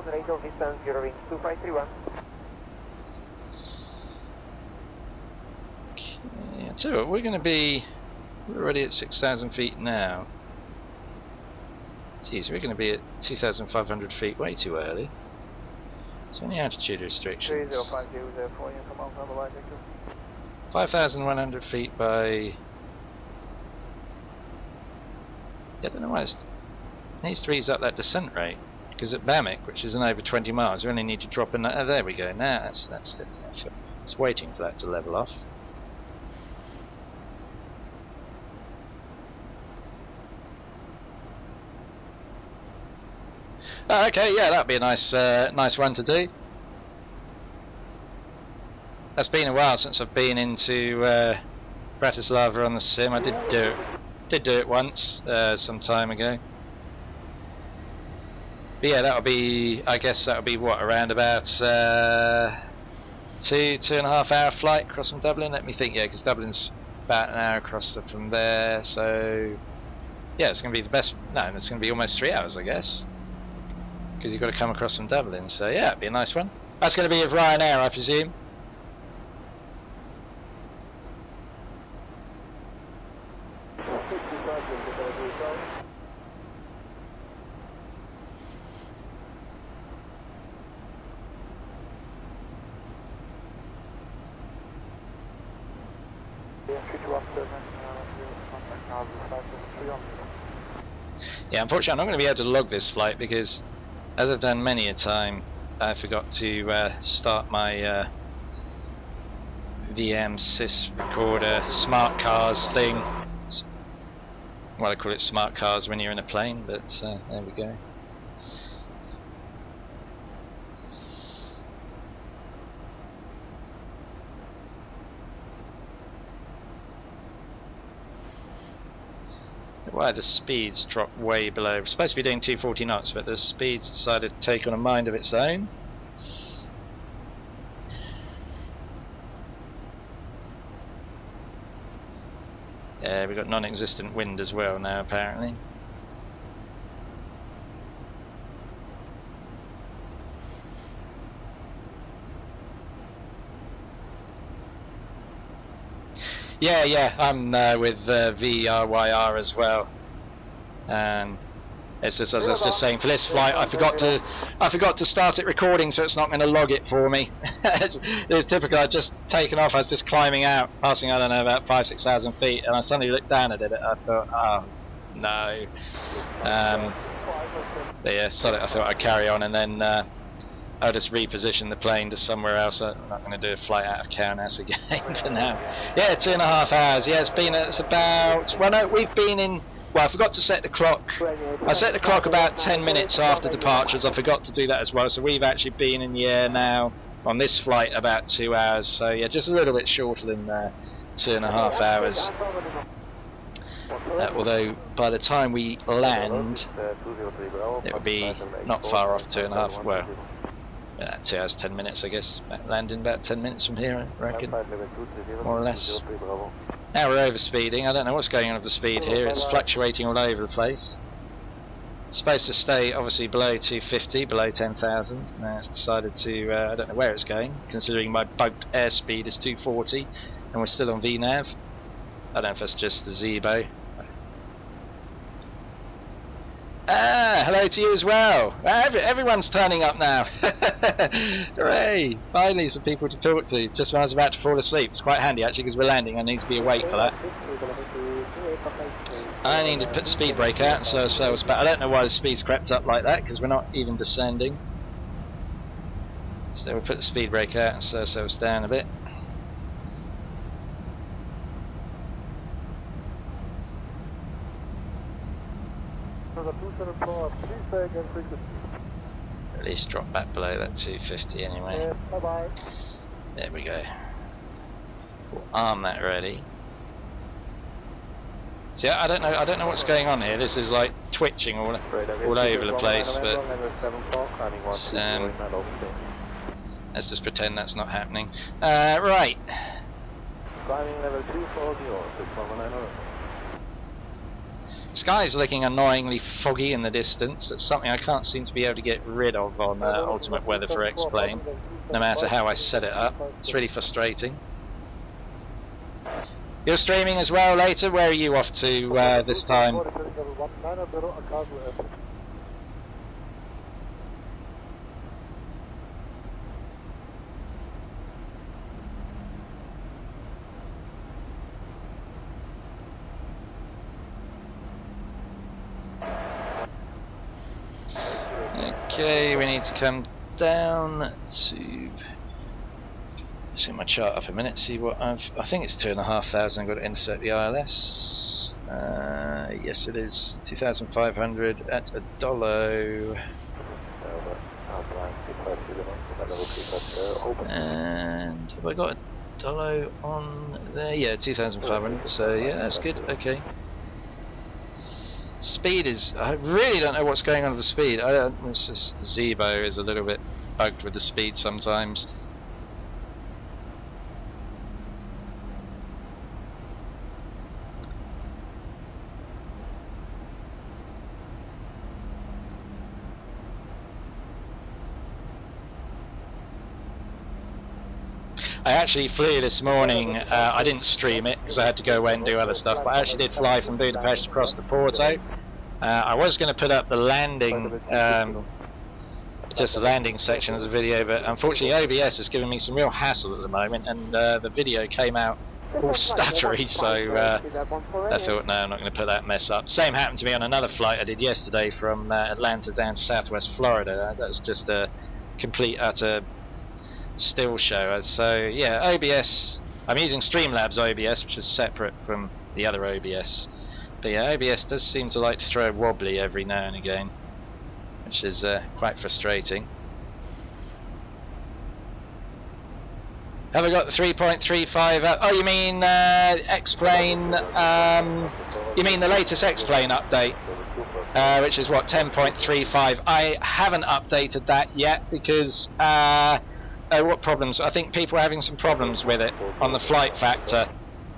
Rate of distance 0 2531. Okay, so we're already at 6,000 feet now. Geez, we're going to be at 2,500 feet way too early. So any altitude restrictions? 5,100 feet by... Yeah, I don't know why it needs to ease up that descent rate. Because at Bamik, which is in over 20 miles, we only need to drop in. Oh, there we go. Now that's it. It's waiting for that to level off. Oh, okay, yeah, that'd be a nice one to do. That's been a while since I've been into Bratislava on the sim. I did do it once some time ago. But yeah, I guess that'll be what, around about 2.5 hour flight across from Dublin. Let me think, yeah, because Dublin's about an hour across from there, so yeah, it's going to be the best. No, it's going to be almost 3 hours, I guess, because you've got to come across from Dublin. So yeah, it'd be a nice one. That's going to be with Ryanair, I presume. Yeah, unfortunately I'm not going to be able to log this flight because, as I've done many a time, I forgot to start my VM sys recorder smart cars thing. Well, I call it smart cars when you're in a plane, but there we go. Why the speeds dropped way below. We're supposed to be doing 240 knots, but the speeds decided to take on a mind of its own. Yeah, we've got non-existent wind as well now, apparently. Yeah, I'm with VRYR as well. It's just, as I was just saying, for this flight, I forgot to start it recording, so it's not going to log it for me. It's typical. I'd just taken off. I was just climbing out, passing, I don't know, about 5,000-6,000 feet, and I suddenly looked down at it. I thought, oh no. But yeah, so I thought I'd carry on and then I'll just reposition the plane to somewhere else. I'm not going to do a flight out of Kaunas again for now. Yeah, 2.5 hours. Yeah, it's about, well no, we've been in, well I forgot to set the clock. I set the clock about 10 minutes after departures. I forgot to do that as well. So we've actually been in the air now on this flight about 2 hours. So yeah, just a little bit shorter than 2.5 hours. Although by the time we land, it would be not far off 2.5, well, 2 hours 10 minutes I guess, landing about 10 minutes from here I reckon, more or less. Now we're over speeding. I don't know what's going on with the speed here, it's fluctuating all over the place. It's supposed to stay obviously below 250, below 10,000, now it's decided to, I don't know where it's going, considering my bugged airspeed is 240 and we're still on VNAV. I don't know if that's just the Zibo. Ah, hello to you as well. Everyone's turning up now. Hooray! Finally some people to talk to, just when I was about to fall asleep. It's quite handy actually because we're landing, I need to be awake for that. I need to put the speed brake out and slow us back. I don't know why the speed's crept up like that because we're not even descending. So we'll put the speed brake out and slow ourselves down a bit. At least drop back below that 250 anyway. There we go. We'll arm that ready. See, I don't know what's going on here. This is like twitching all over the place, but let's just pretend that's not happening. Right. The sky's looking annoyingly foggy in the distance. It's something I can't seem to be able to get rid of on Ultimate Weather for X-Plane, no matter how I set it up. It's really frustrating. You're streaming as well later? Where are you off to this time? Okay, we need to come down to, see my chart up a minute, see what I think it's 2,500, I've got to insert the ILS. Yes it is, 2,500 at $1. And have I got $1 on there? Yeah, 2,500, so yeah, that's good, okay. Speed is, I really don't know what's going on with the speed. It's just Zibo is a little bit bugged with the speed sometimes. I actually flew this morning. I didn't stream it because I had to go away and do other stuff, but I actually did fly from Budapest across to Porto. I was going to put up the landing, just the landing section as a video, but unfortunately OBS is giving me some real hassle at the moment, and the video came out all stuttery, so I thought, no, I'm not going to put that mess up. Same happened to me on another flight I did yesterday from Atlanta down to Southwest Florida. That was just a complete, utter still show. So yeah, OBS, I'm using Streamlabs OBS, which is separate from the other OBS, but yeah, OBS does seem to like to throw wobbly every now and again, which is quite frustrating. Have I got the 3.35 oh, you mean X-Plane, you mean the latest X-Plane update, which is what, 10.35. I haven't updated that yet because what problems? I think people are having some problems with it on the flight factor,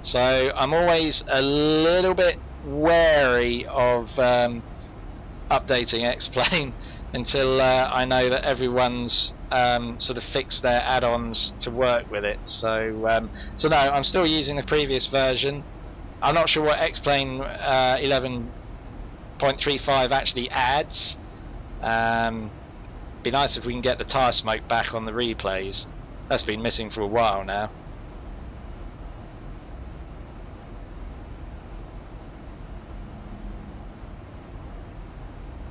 so I'm always a little bit wary of updating X-Plane until I know that everyone's sort of fixed their add-ons to work with it. So so no, I'm still using the previous version. I'm not sure what X-Plane 11.35 actually adds. Be nice if we can get the tyre smoke back on the replays. That's been missing for a while now.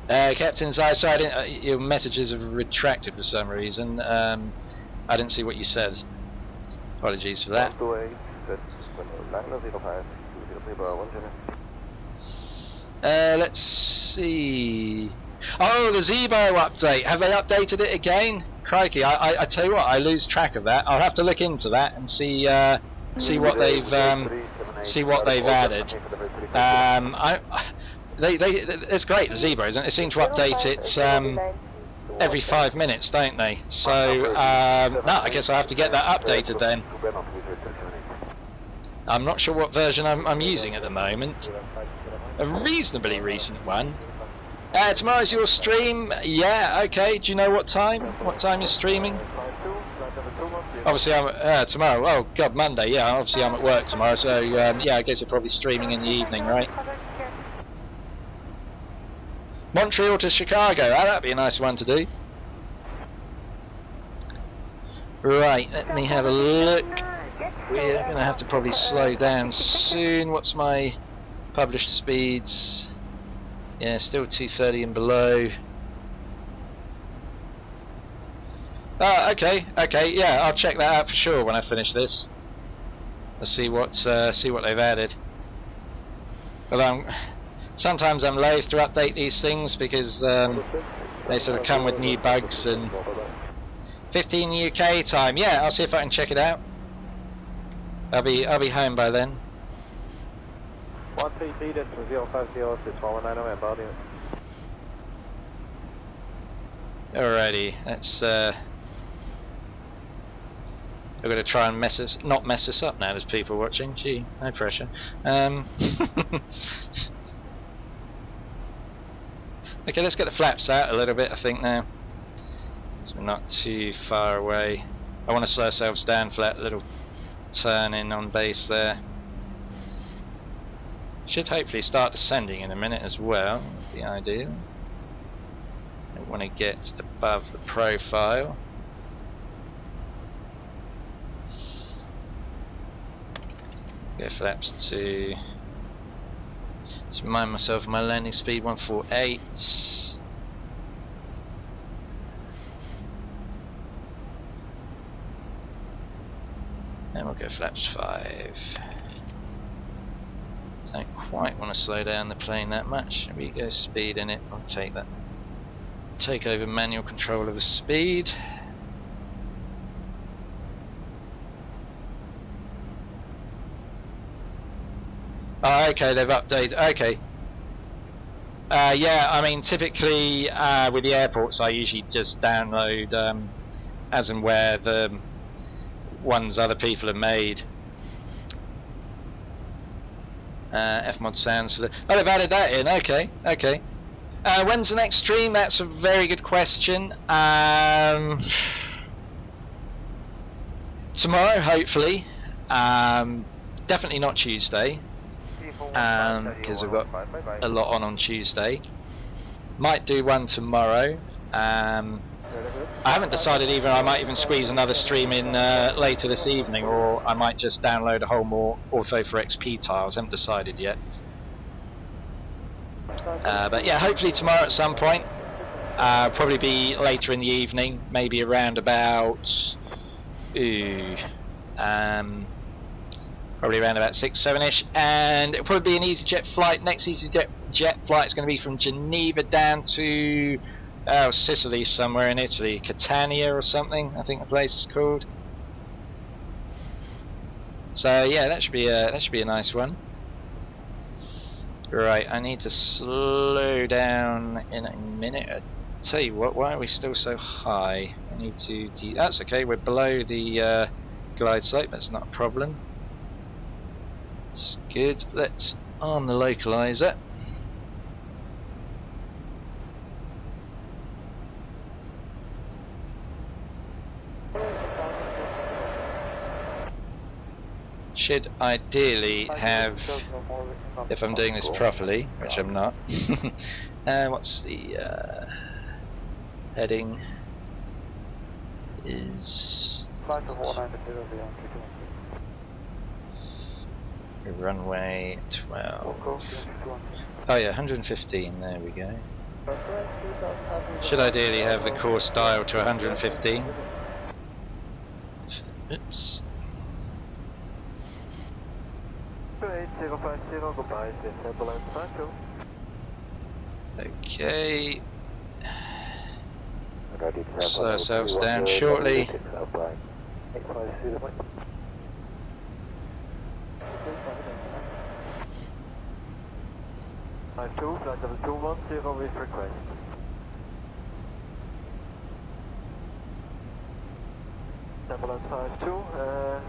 Captain, sorry, I didn't, your messages have retracted for some reason. I didn't see what you said. Apologies for that. Let's see. Oh, the Zibo update. Have they updated it again? Crikey, I tell you what, I lose track of that. I'll have to look into that and see what they've added. It's great, the Zibo, isn't it? They seem to update it every 5 minutes, don't they? So no, I guess I have to get that updated then. I'm not sure what version I'm using at the moment. A reasonably recent one. Tomorrow's your stream? Yeah, okay. Do you know what time? What time you're streaming? Obviously I'm tomorrow. Oh god, Monday. Yeah, obviously I'm at work tomorrow, so yeah, I guess you're probably streaming in the evening, right? Montreal to Chicago. Oh, that'd be a nice one to do. Right, let me have a look. We're going to have to probably slow down soon. What's my published speeds? Yeah, still 230 and below. Okay, yeah, I'll check that out for sure when I finish this. Let's see what they've added. Well, sometimes I'm loath to update these things because they sort of come with new bugs. And 15 UK time, yeah, I'll see if I can check it out. I'll be home by then. 133 decimal 050 619 Bologna. Alrighty, let's I'm gonna try and not mess us up now. There's people watching. Gee, no pressure. Okay, let's get the flaps out a little bit, I think now. So we're not too far away. I want to slow ourselves down for that little turn in on base there. Should hopefully start descending in a minute as well, would be ideal. Don't want to get above the profile. Go flaps to... Let's remind myself of my landing speed, 148. And we'll go flaps 5. Don't quite want to slow down the plane that much. We go speed in it. I'll take that. Take over manual control of the speed. Oh, okay, they've updated. Okay. Yeah, I mean, typically with the airports, I usually just download as and where the ones other people have made. Fmod sounds. Oh, they've added that in. Okay, okay. When's the next stream? That's a very good question. Tomorrow, hopefully. Definitely not Tuesday. Because I've got a lot on Tuesday. Might do one tomorrow. I haven't decided either. I might even squeeze another stream in later this evening, or I might just download a whole more Ortho for XP tiles. Haven't decided yet. But yeah, hopefully tomorrow at some point. Probably be later in the evening, maybe around about probably around about 6-7ish, and it'll probably be an EasyJet flight. Next EasyJet flight is going to be from Geneva down to Sicily, somewhere in Italy, Catania or something, I think the place is called. So yeah, that should be a nice one. Right, I need to slow down in a minute. I tell you what, why are we still so high? I need to. That's okay. We're below the glide slope. That's not a problem. That's good. Let's arm the localizer. Should ideally have, if I'm doing this properly, which I'm not. What's the heading? Is runway 12. Oh yeah, 115. There we go. Should ideally have the course dial to 115. Oops. 8050, goodbye, ambulance 52. Okay. Slow ourselves down shortly. Flight level 210 with request. Ambulance 52,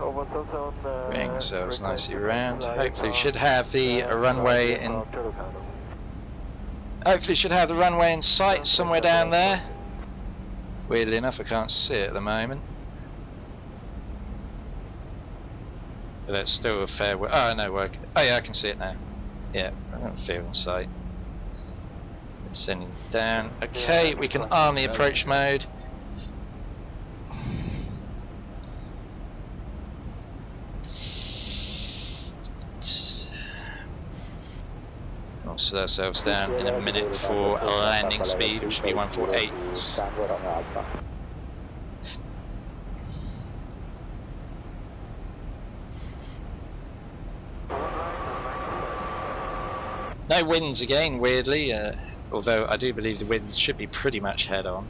over Southern. Bring ourselves nicely around. Hopefully should have the runway in. Hopefully should have the runway in sight somewhere down there. Weirdly enough, I can't see it at the moment. But that's still a fair way. Oh no, work. Oh yeah, I can see it now. Yeah, I don't feel in sight. It's sending down. Okay, we can arm the approach mode. We'll slow ourselves down in a minute for landing speed, which should be 148. No winds again, weirdly, although I do believe the winds should be pretty much head on.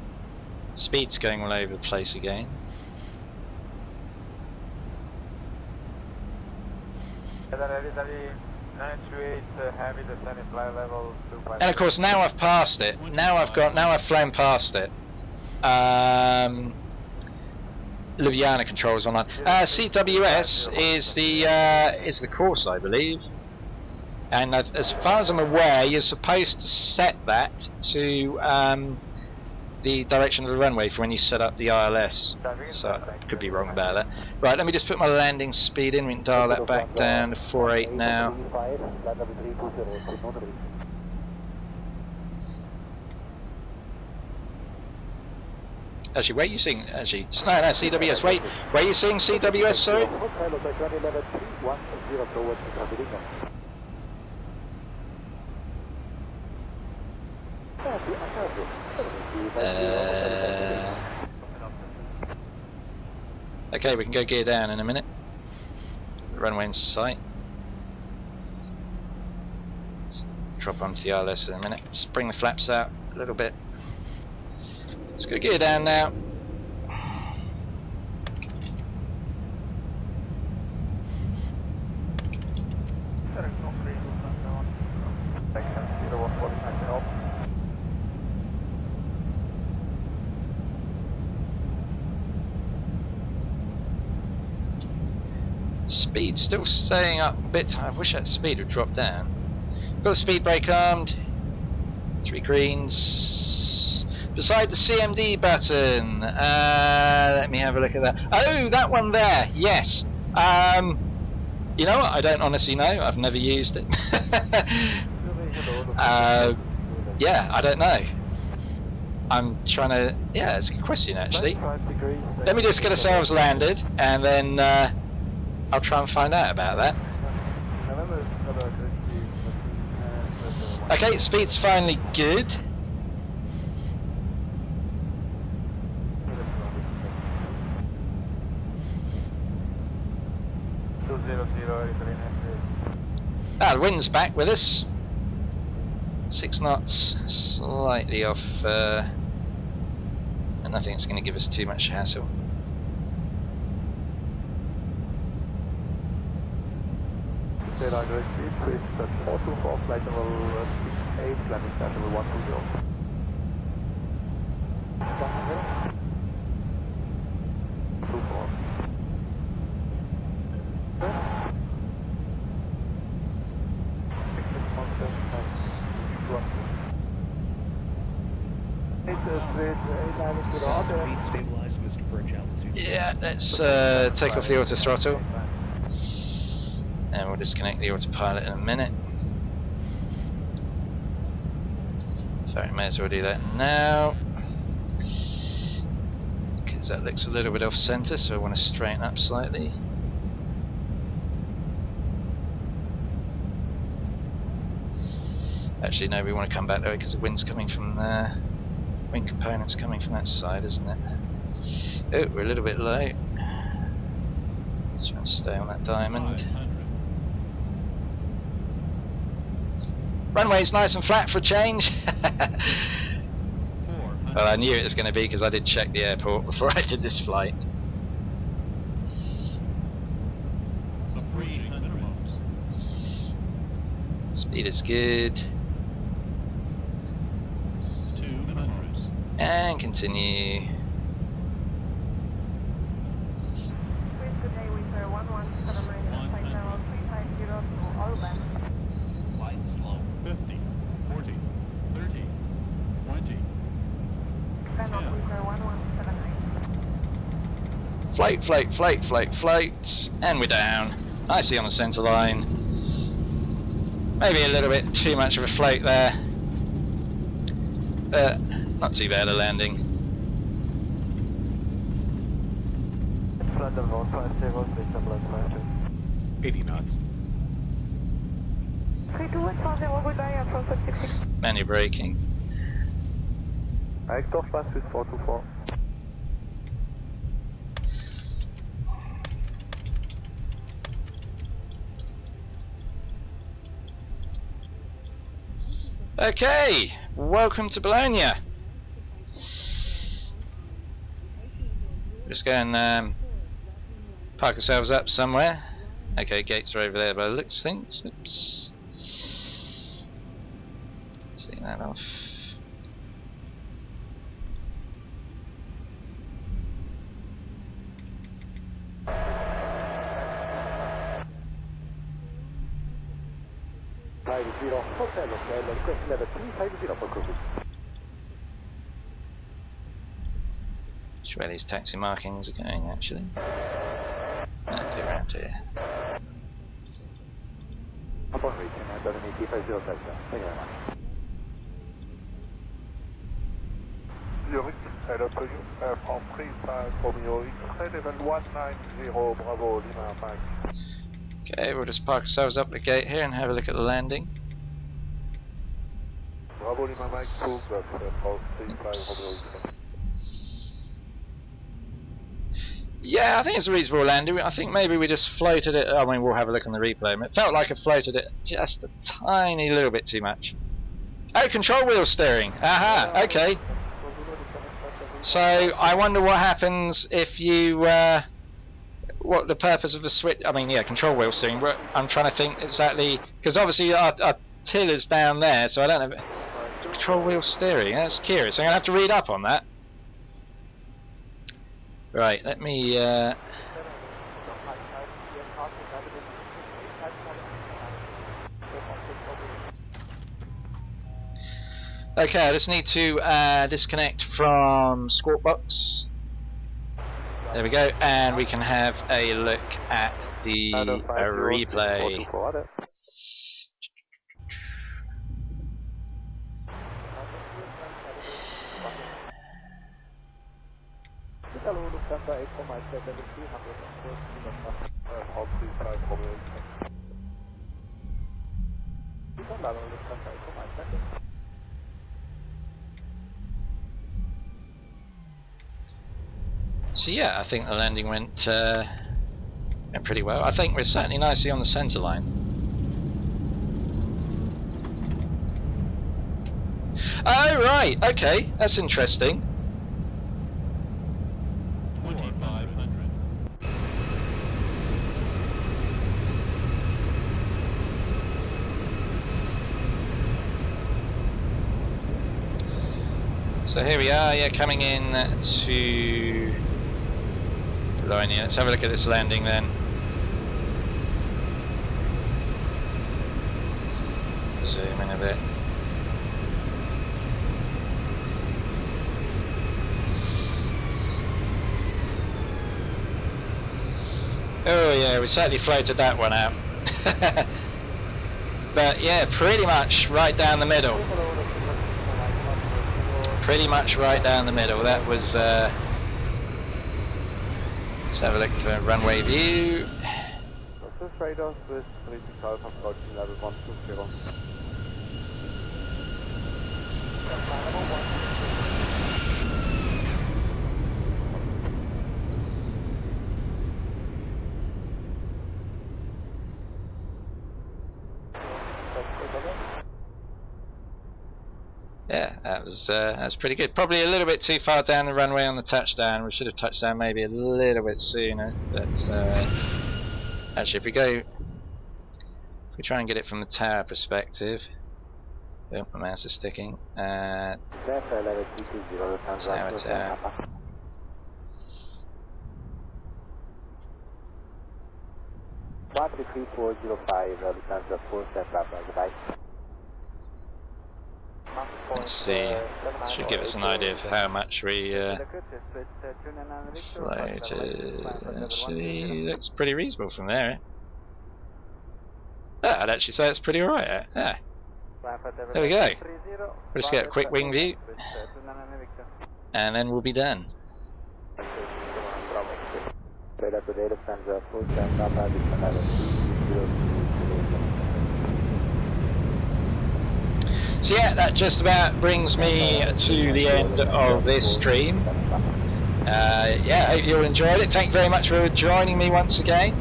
Speed's going all over the place again. And of course now I've passed it. Now I've flown past it. Ljubljana controls online. CWS is the course, I believe. And as far as I'm aware, you're supposed to set that to the direction of the runway for when you set up the ILS. So I could be wrong about that. Right, let me just put my landing speed in. We can dial that back down to 48 now. Actually, where are you seeing? Actually, no, CWS. Wait, where are you seeing CWS? Sorry. Okay, we can go gear down in a minute. Runway in sight. Let's drop onto the ILS in a minute. Let's bring the flaps out a little bit. Let's go gear down now. Speed still staying up a bit. I wish that speed would drop down. Got the speed brake armed. 3 greens. Beside the CMD button. Let me have a look at that. Oh, that one there. Yes. You know what? I don't honestly know. I've never used it. Yeah, I don't know. I'm trying to. Yeah, it's a good question actually. Let me just get ourselves landed, and then I'll try and find out about that. Okay, speed's finally good. The wind's back with us. 6 knots, slightly off, and I think it's going to give us too much hassle. Flight level 68, landing level 120. Yeah, let's take off the auto throttle. And we'll disconnect the autopilot in a minute. Sorry, may as well do that now. Because that looks a little bit off center, so I want to straighten up slightly. Actually, no, we want to come back there because the wind's coming from there. Wind component's coming from that side, isn't it? Oh, we're a little bit low. Let's try and stay on that diamond. Runway's nice and flat for a change. Well, I knew it was going to be because I did check the airport before I did this flight. Speed is good. And continue. Float, float, float, float, float, and we're down. Nicely on the centre line. Maybe a little bit too much of a float there. Not too bad a landing. 80 knots. Manual braking. Hector, fast with 424. Okay, welcome to Bologna. Just go and park ourselves up somewhere. Okay, gates are over there by the looks of things. Oops. Take that off. That's where these taxi markings are going, actually. Okay, around here. Zurich, I love you. From 35 Romeo X-ray level 190, Bravo, Lima, Mike. Okay, we'll just park ourselves up the gate here and have a look at the landing. Bravo, Lima, Mike 2, from 35 Romeo X-ray. Yeah, I think it's a reasonable landing. I think maybe we just floated it. I mean, we'll have a look on the replay. It felt like I floated it just a tiny little bit too much. Oh, control wheel steering. Aha, okay. So, I wonder what happens if you, what the purpose of the switch, I mean, yeah, control wheel steering, but I'm trying to think exactly, because obviously our till is down there, so I don't know, control wheel steering, that's curious. I'm going to have to read up on that. Right, let me, okay, I just need to disconnect from Squawk Box. There we go, and we can have a look at the replay. So yeah, I think the landing went pretty well. I think we're certainly nicely on the centre line. Oh right, okay, that's interesting. 2500. So here we are, yeah, coming in to Bologna. Let's have a look at this landing then. Zoom in a bit. Oh yeah, we certainly floated that one out. But yeah, pretty much right down the middle. Pretty much right down the middle. That was let's have a look for runway view. Yeah, that was pretty good. Probably a little bit too far down the runway on the touchdown. We should have touched down maybe a little bit sooner. But actually, if we try and get it from the tower perspective. Oh, my mouse is sticking. Tower. Let's see. This should give us an idea of how much we floated. Actually, looks pretty reasonable from there. I'd actually say it's pretty alright. Yeah. There we go. We'll just get a quick wing view, and then we'll be done. So yeah, that just about brings me to the end of this stream. Yeah, I hope you all enjoyed it. Thank you very much for joining me once again.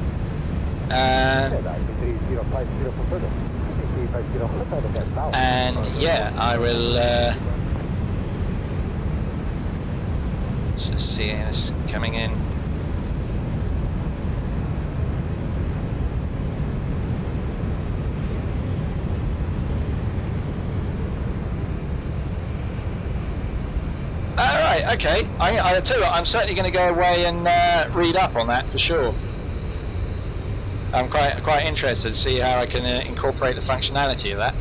And yeah, I will let's just see this coming in. Alright, okay. I tell you what, I'm certainly going to go away and read up on that for sure. I'm quite interested to see how I can incorporate the functionality of that.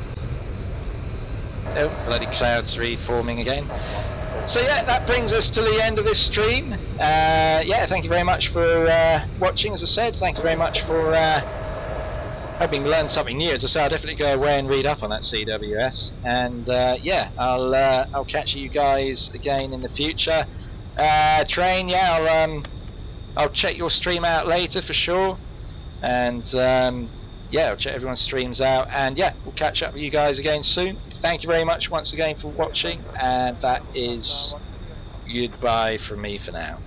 Oh, bloody clouds reforming again. So yeah, that brings us to the end of this stream. Yeah, thank you very much for watching. As I said, thank you very much for hoping to learn something new. As I say, I'll definitely go away and read up on that CWS. And yeah, I'll catch you guys again in the future. Train, yeah, I'll check your stream out later for sure. And yeah, I'll check everyone's streams out, and yeah, we'll catch up with you guys again soon. Thank you very much once again for watching, and that is goodbye from me for now.